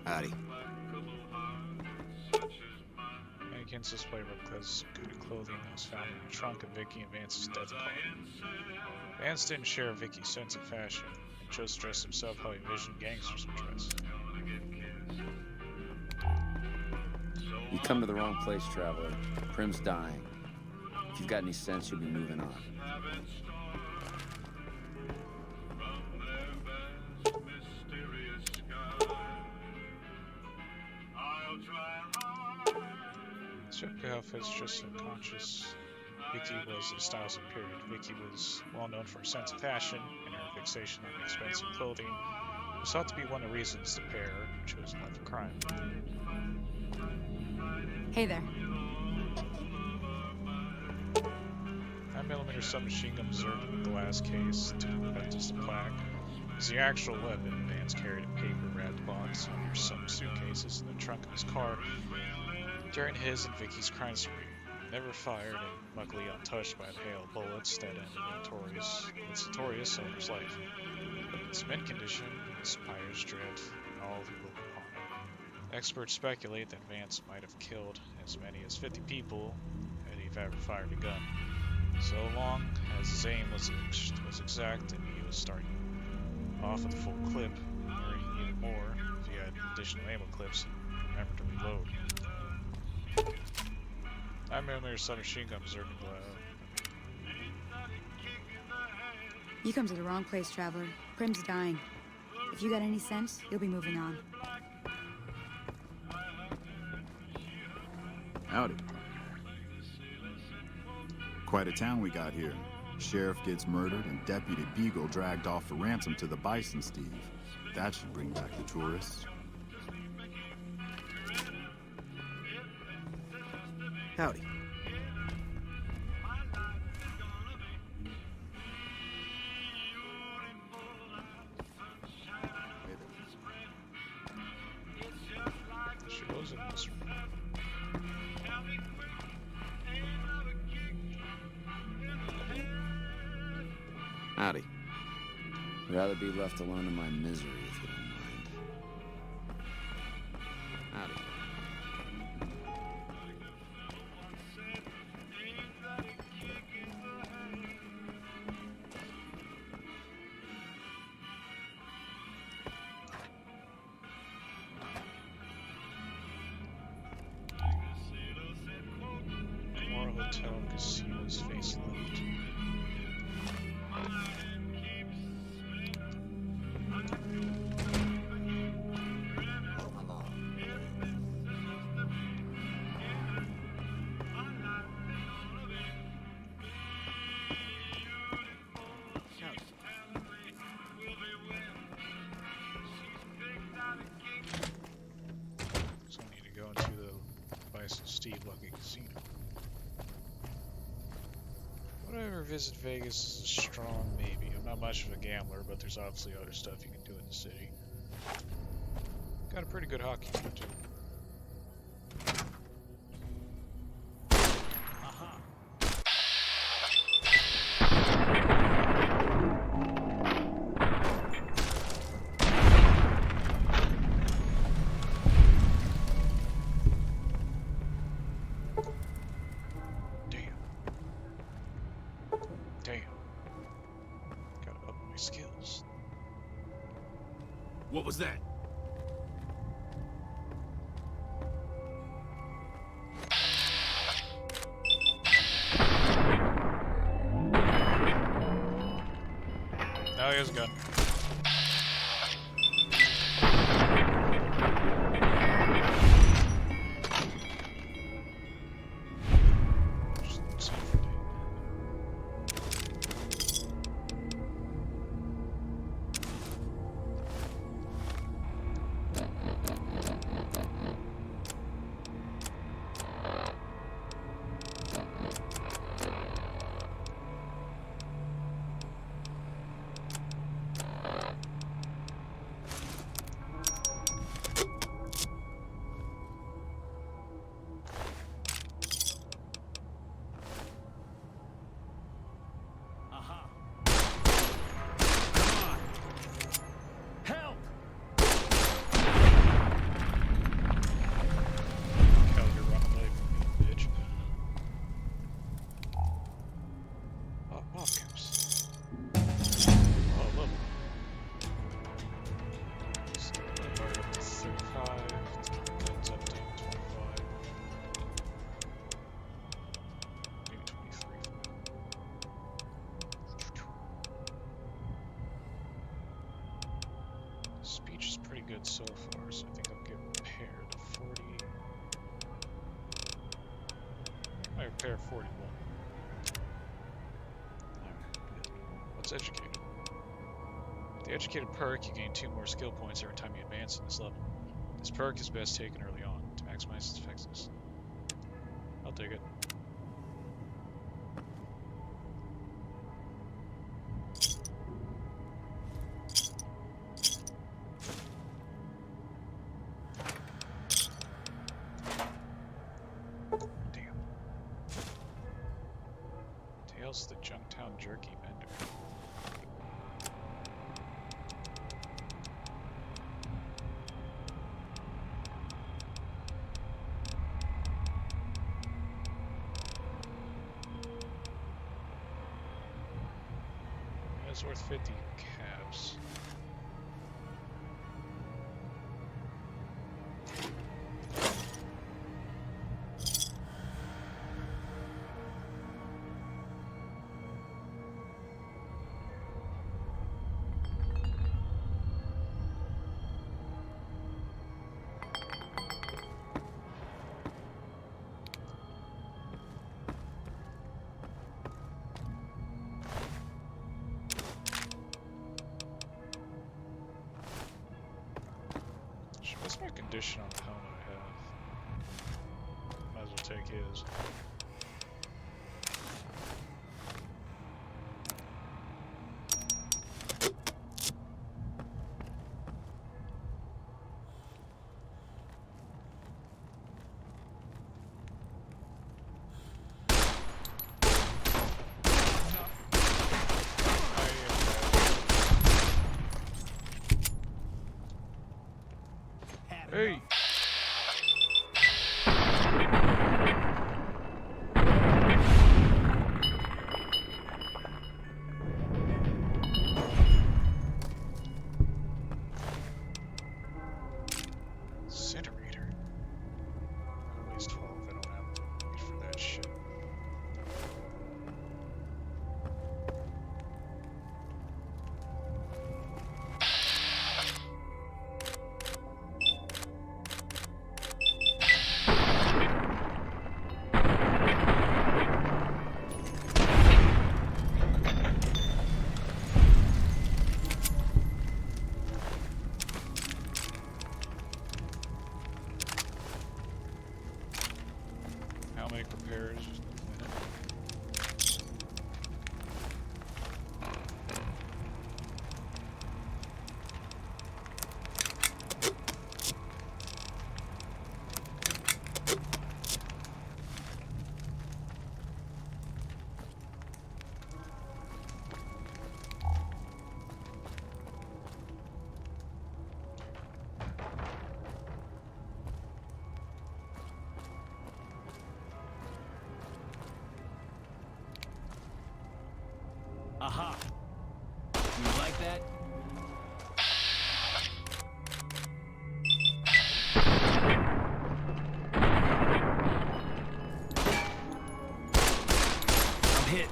Howdy. Mannequins display replicas good clothing that was found in the trunk of Vicky and Vance's death car. Vance didn't share Vicky's sense of fashion and chose to dress himself how he envisioned gangsters would dress. You come to the wrong place, traveler. Prim's dying. If you've got any sense, you'll be moving on. Strictly outfits just subconscious. Vicky was a style superior. Vicky was well known for her sense of fashion, and her fixation on expensive clothing was thought to be one of the reasons the pair chose a life of crime. Hey there. 9mm submachine gun preserved in a glass case to prevent us the plaque. As the actual weapon, Vance carried a paper-wrapped box under some suitcases in the trunk of his car during his and Vicky's crime spree. Never fired and luckily untouched by the hail of bullets that ended its notorious owner's life. Its mint condition inspires dread in all who look upon it. Experts speculate that Vance might have killed as many as 50 people had he ever fired a gun. So long as his aim was exact and he was starting off with a full clip, or even more if he had additional ammo clips and remembered to reload. 9mm submachine gun preserved in glass. You come to the wrong place, traveler. Prim's dying. If you got any sense, you'll be moving on. Howdy. Quite a town we got here. Sheriff gets murdered and Deputy Beagle dragged off for ransom to the Bison Steve. That should bring back the tourists. Howdy. She was in this room. Howdy. I'd rather be left alone in my misery if you don't mind. Howdy. More hotel casinos facelift. So I need to go into the Bison Steve Lucky Casino. Would I ever visit Vegas is a strong maybe. I'm not much of a gambler, but there's obviously other stuff you can do in the city. Got a pretty good hockey team too. Damn. Gotta up my skills. What was that? Now he has a gun. Speech is pretty good so far, so I think I'll get repaired to 40. I repair 41. Alright, what's educated? With the educated perk, you gain 2 more skill points every time you advance in this level. This perk is best taken early on to maximize its effectiveness. I'll take it. The Junktown Jerky vendor. That's worth 50 caps. What's my condition on the helmet I have? Might as well take his. Hey! Incinerator. Always 12. I don't have need for that shit. I'll make repairs just in a minute. Aha! You like that? I'm hit.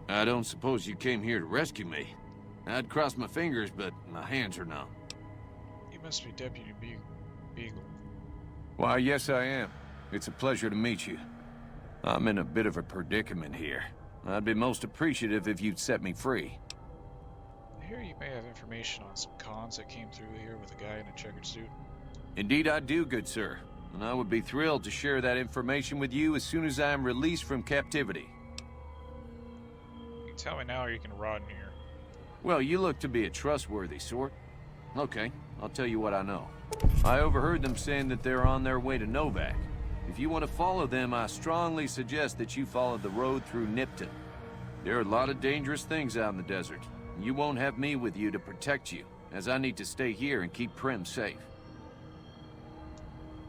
I don't suppose you came here to rescue me. I'd cross my fingers, but my hands are numb. You must be Deputy Beagle. Why, yes I am. It's a pleasure to meet you. I'm in a bit of a predicament here. I'd be most appreciative if you'd set me free. I hear you may have information on some cons that came through here with a guy in a checkered suit. Indeed I do, good sir. And I would be thrilled to share that information with you as soon as I am released from captivity. You can tell me now or you can rot in here. Well, you look to be a trustworthy sort. Okay, I'll tell you what I know. I overheard them saying that they're on their way to Novak. If you want to follow them, I strongly suggest that you follow the road through Nipton. There are a lot of dangerous things out in the desert. You won't have me with you to protect you, as I need to stay here and keep Prim safe.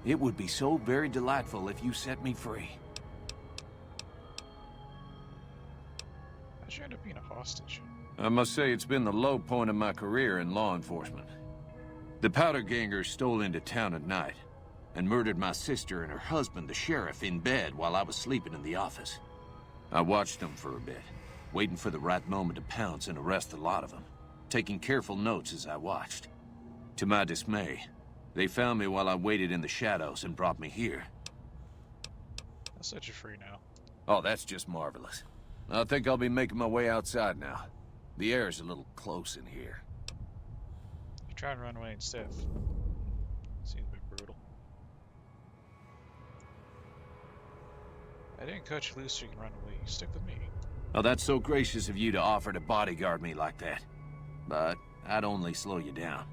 It would be so very delightful if you set me free. How'd you end up being a hostage? I must say it's been the low point of my career in law enforcement. The powder gangers stole into town at night and murdered my sister and her husband, the sheriff, in bed while I was sleeping in the office. I watched them for a bit, waiting for the right moment to pounce and arrest the lot of them, taking careful notes as I watched. To my dismay, they found me while I waited in the shadows and brought me here. I'll set you free now. Oh, that's just marvelous. I think I'll be making my way outside now. The air's a little close in here. You try and run away instead. Seems a bit brutal. I didn't cut you loose so you can run away. Stick with me. Oh, that's so gracious of you to offer to bodyguard me like that. But I'd only slow you down.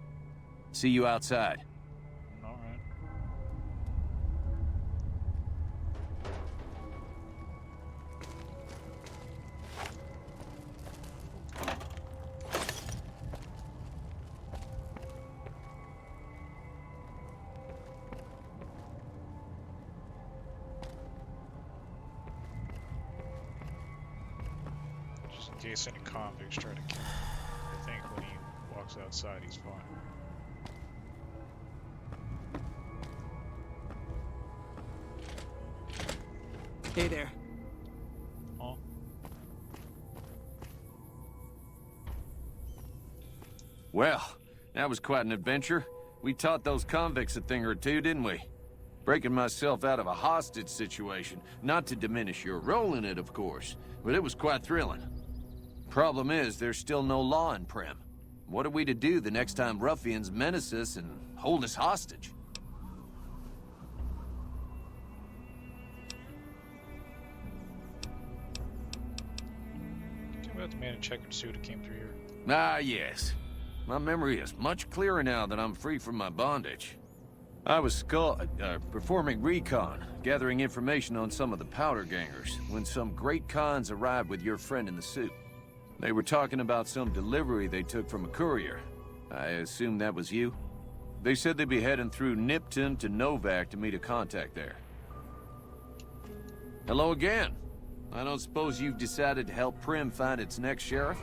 See you outside. Alright. Just in case any convicts try to kill him. I think when he walks outside, he's fine. Hey there. Huh? Well, that was quite an adventure. We taught those convicts a thing or two, didn't we? Breaking myself out of a hostage situation. Not to diminish your role in it, of course, but it was quite thrilling. Problem is, there's still no law in Prim. What are we to do the next time ruffians menace us and hold us hostage? Tell me about the man in checkered suit who came through here. Ah, yes. My memory is much clearer now that I'm free from my bondage. I was performing recon, gathering information on some of the powder gangers, when some great cons arrived with your friend in the suit. They were talking about some delivery they took from a courier. I assume that was you? They said they'd be heading through Nipton to Novak to meet a contact there. Hello again. I don't suppose you've decided to help Prim find its next sheriff?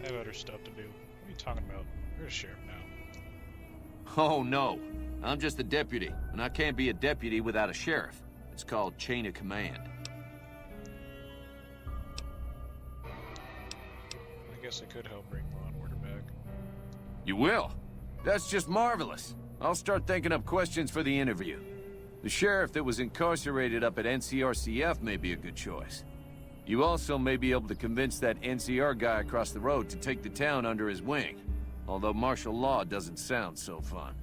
I have other stuff to do. What are you talking about? You're a sheriff now. Oh, no. I'm just a deputy, and I can't be a deputy without a sheriff. It's called chain of command. I guess I could help bring law and order back. You will? That's just marvelous. I'll start thinking up questions for the interview. The sheriff that was incarcerated up at NCRCF may be a good choice. You also may be able to convince that NCR guy across the road to take the town under his wing. Although martial law doesn't sound so fun.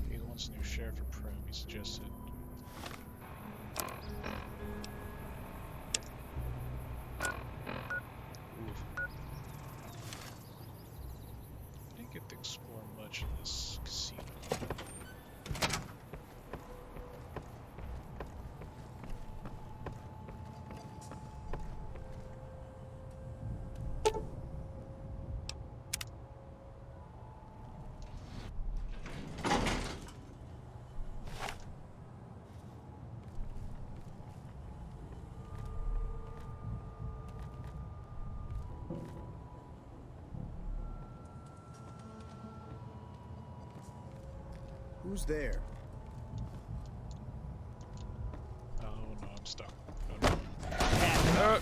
He wants a new sheriff for Prim, he suggested. Oof. Didn't get to explore much in this casino. Who's there? Oh no, I'm stuck. Oh, no.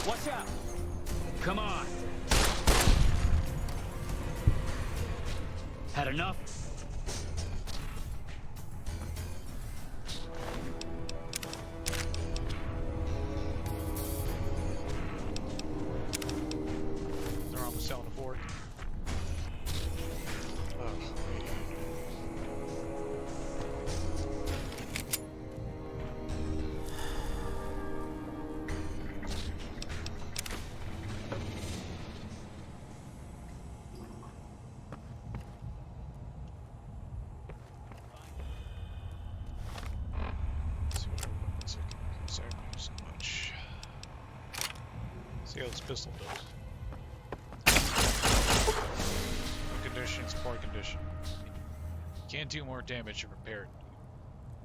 Watch out! Come on! Had enough? They're almost selling a fork. See how this pistol does. Condition, it's poor condition. You can't do more damage if repaired.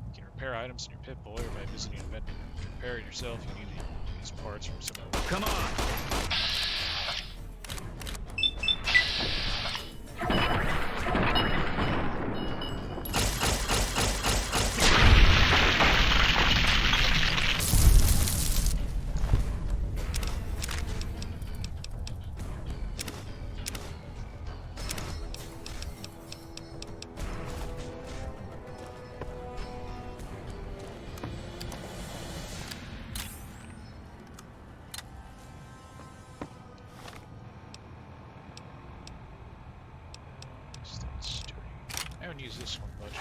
You can repair items in your pit boiler by visiting a vendor. To repair it yourself, you need to use parts from someone. Come on! I haven't used this one much.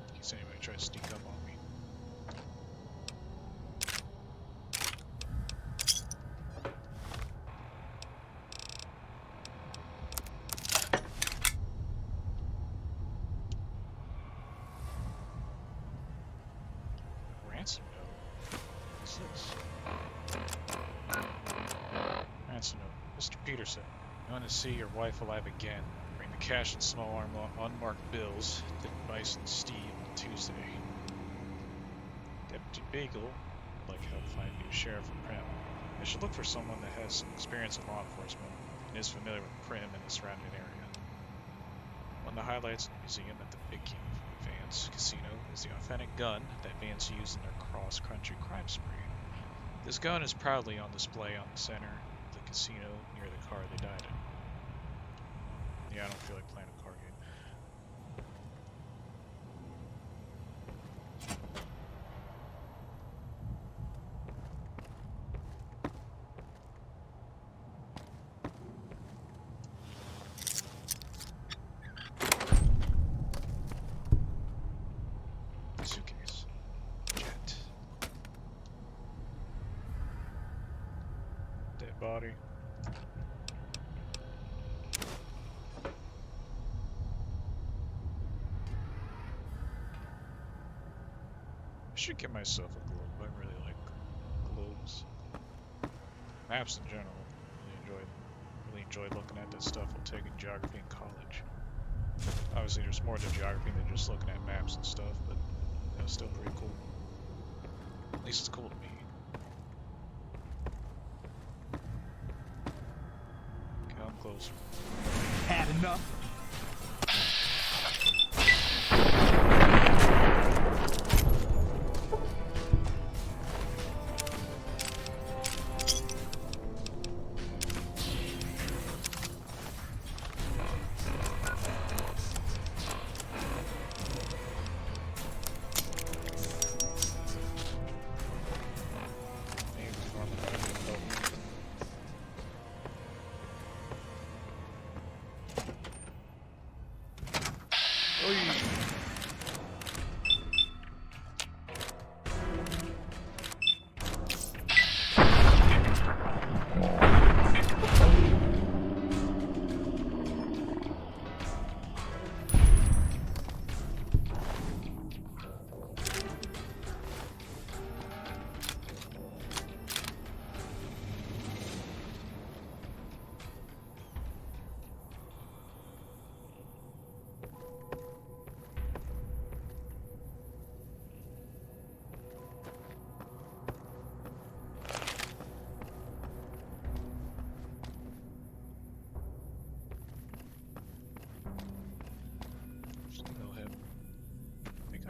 In case anybody tries to sneak up on me. Ransom note? What's this? Ransom note. Mr. Peterson, I want to see your wife alive again. Bring the cash and small unmarked bills to Bison Steve on Tuesday. Deputy Bagel would like help find a new sheriff in Prim. I should look for someone that has some experience in law enforcement and is familiar with Prim and the surrounding area. One of the highlights in the museum at the Big King Vance Casino is the authentic gun that Vance used in their cross-country crime spree. This gun is proudly on display on the center of the casino near the car they died in. Yeah, I don't feel like playing a card game. Suitcase. Jet. Dead body. I should get myself a globe. I really like globes. Maps in general. Really enjoyed looking at that stuff while taking geography in college. Obviously there's more to geography than just looking at maps and stuff, but it was still pretty cool. At least it's cool to me. Come closer. Had enough?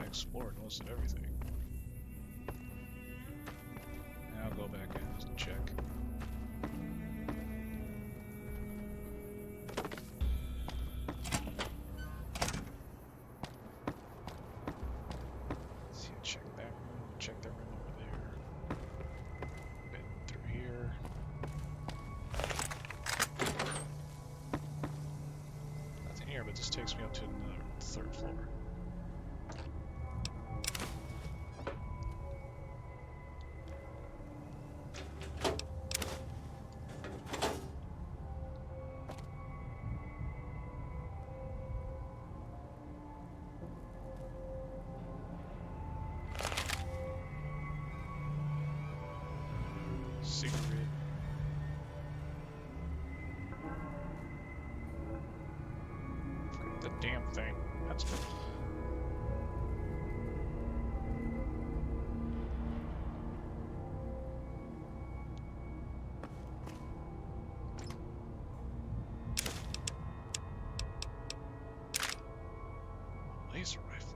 explored most of everything. Now I'll go back in and check. See, check that room. Check that room over there. Been through here. Nothing here, but this takes me up to the third floor. Cigarette. The damn thing. That's laser rifle.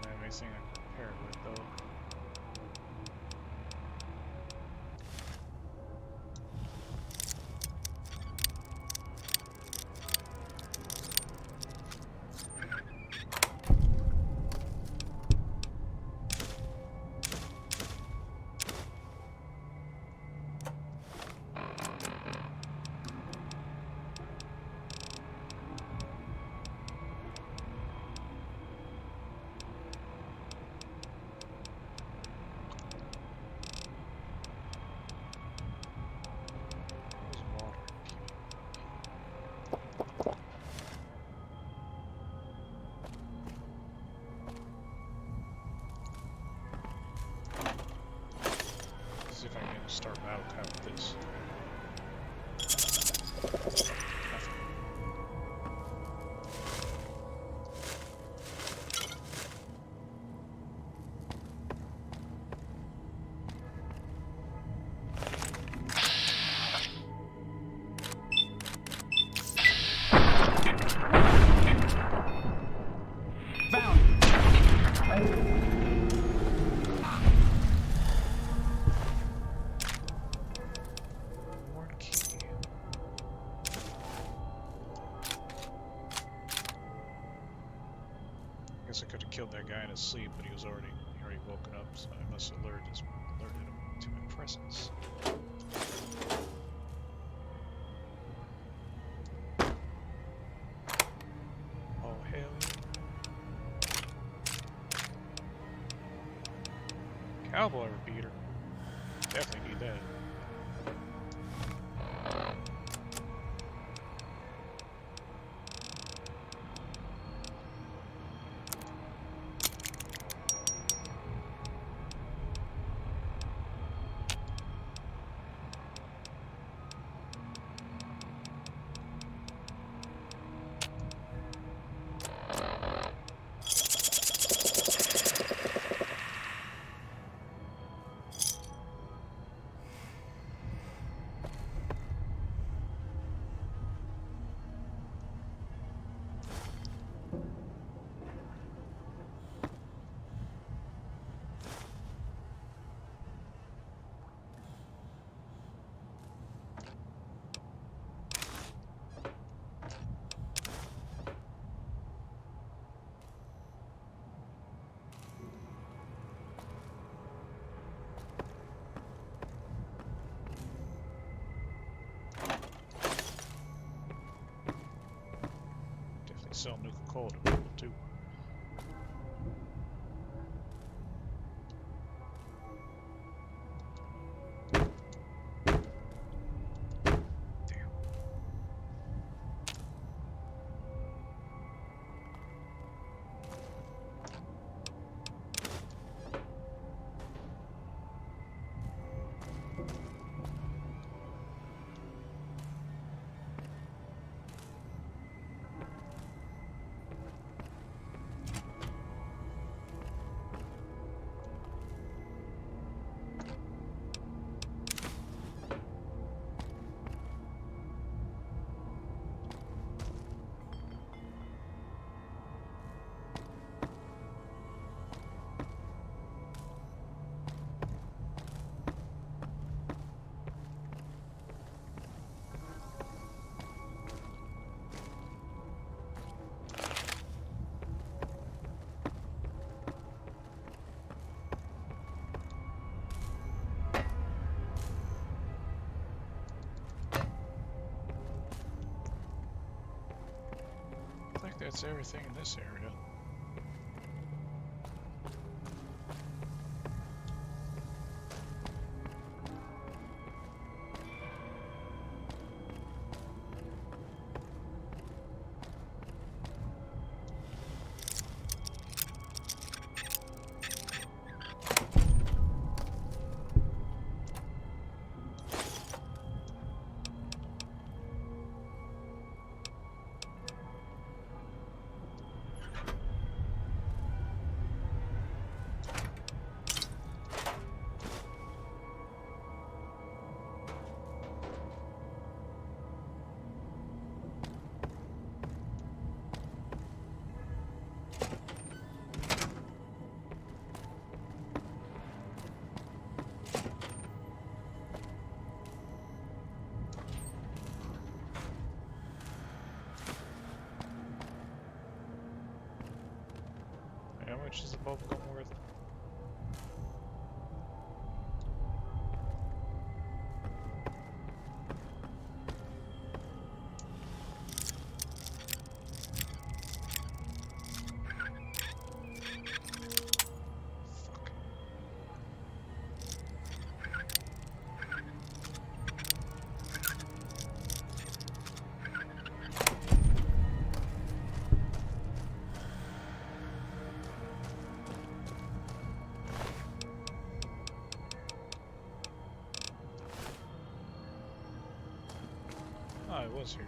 Don't have anything I can compare it with though. See if I can start battle cap with this. I guess I could have killed that guy in his sleep, but he already woken up, so I must have alerted him to my presence. Oh hell yeah. Cowboy repeater. Definitely need that. Sell Nuka-Cola to people too. that's everything in this area. How much is the bubblegum worth? Oh, I was here.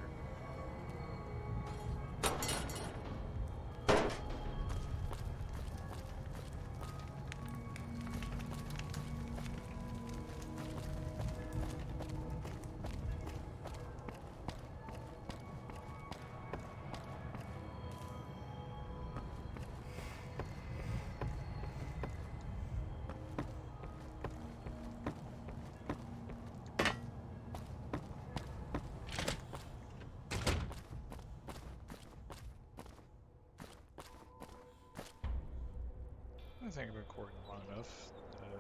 I think I've been recording long enough.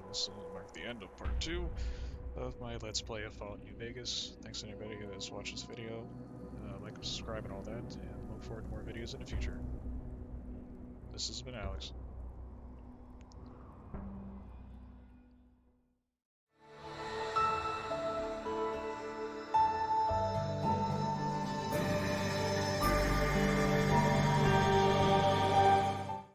This will mark the end of part 2 of my Let's Play of Fallout New Vegas. Thanks to anybody who has watched this video. Like and subscribe and all that, and look forward to more videos in the future. This has been Alex.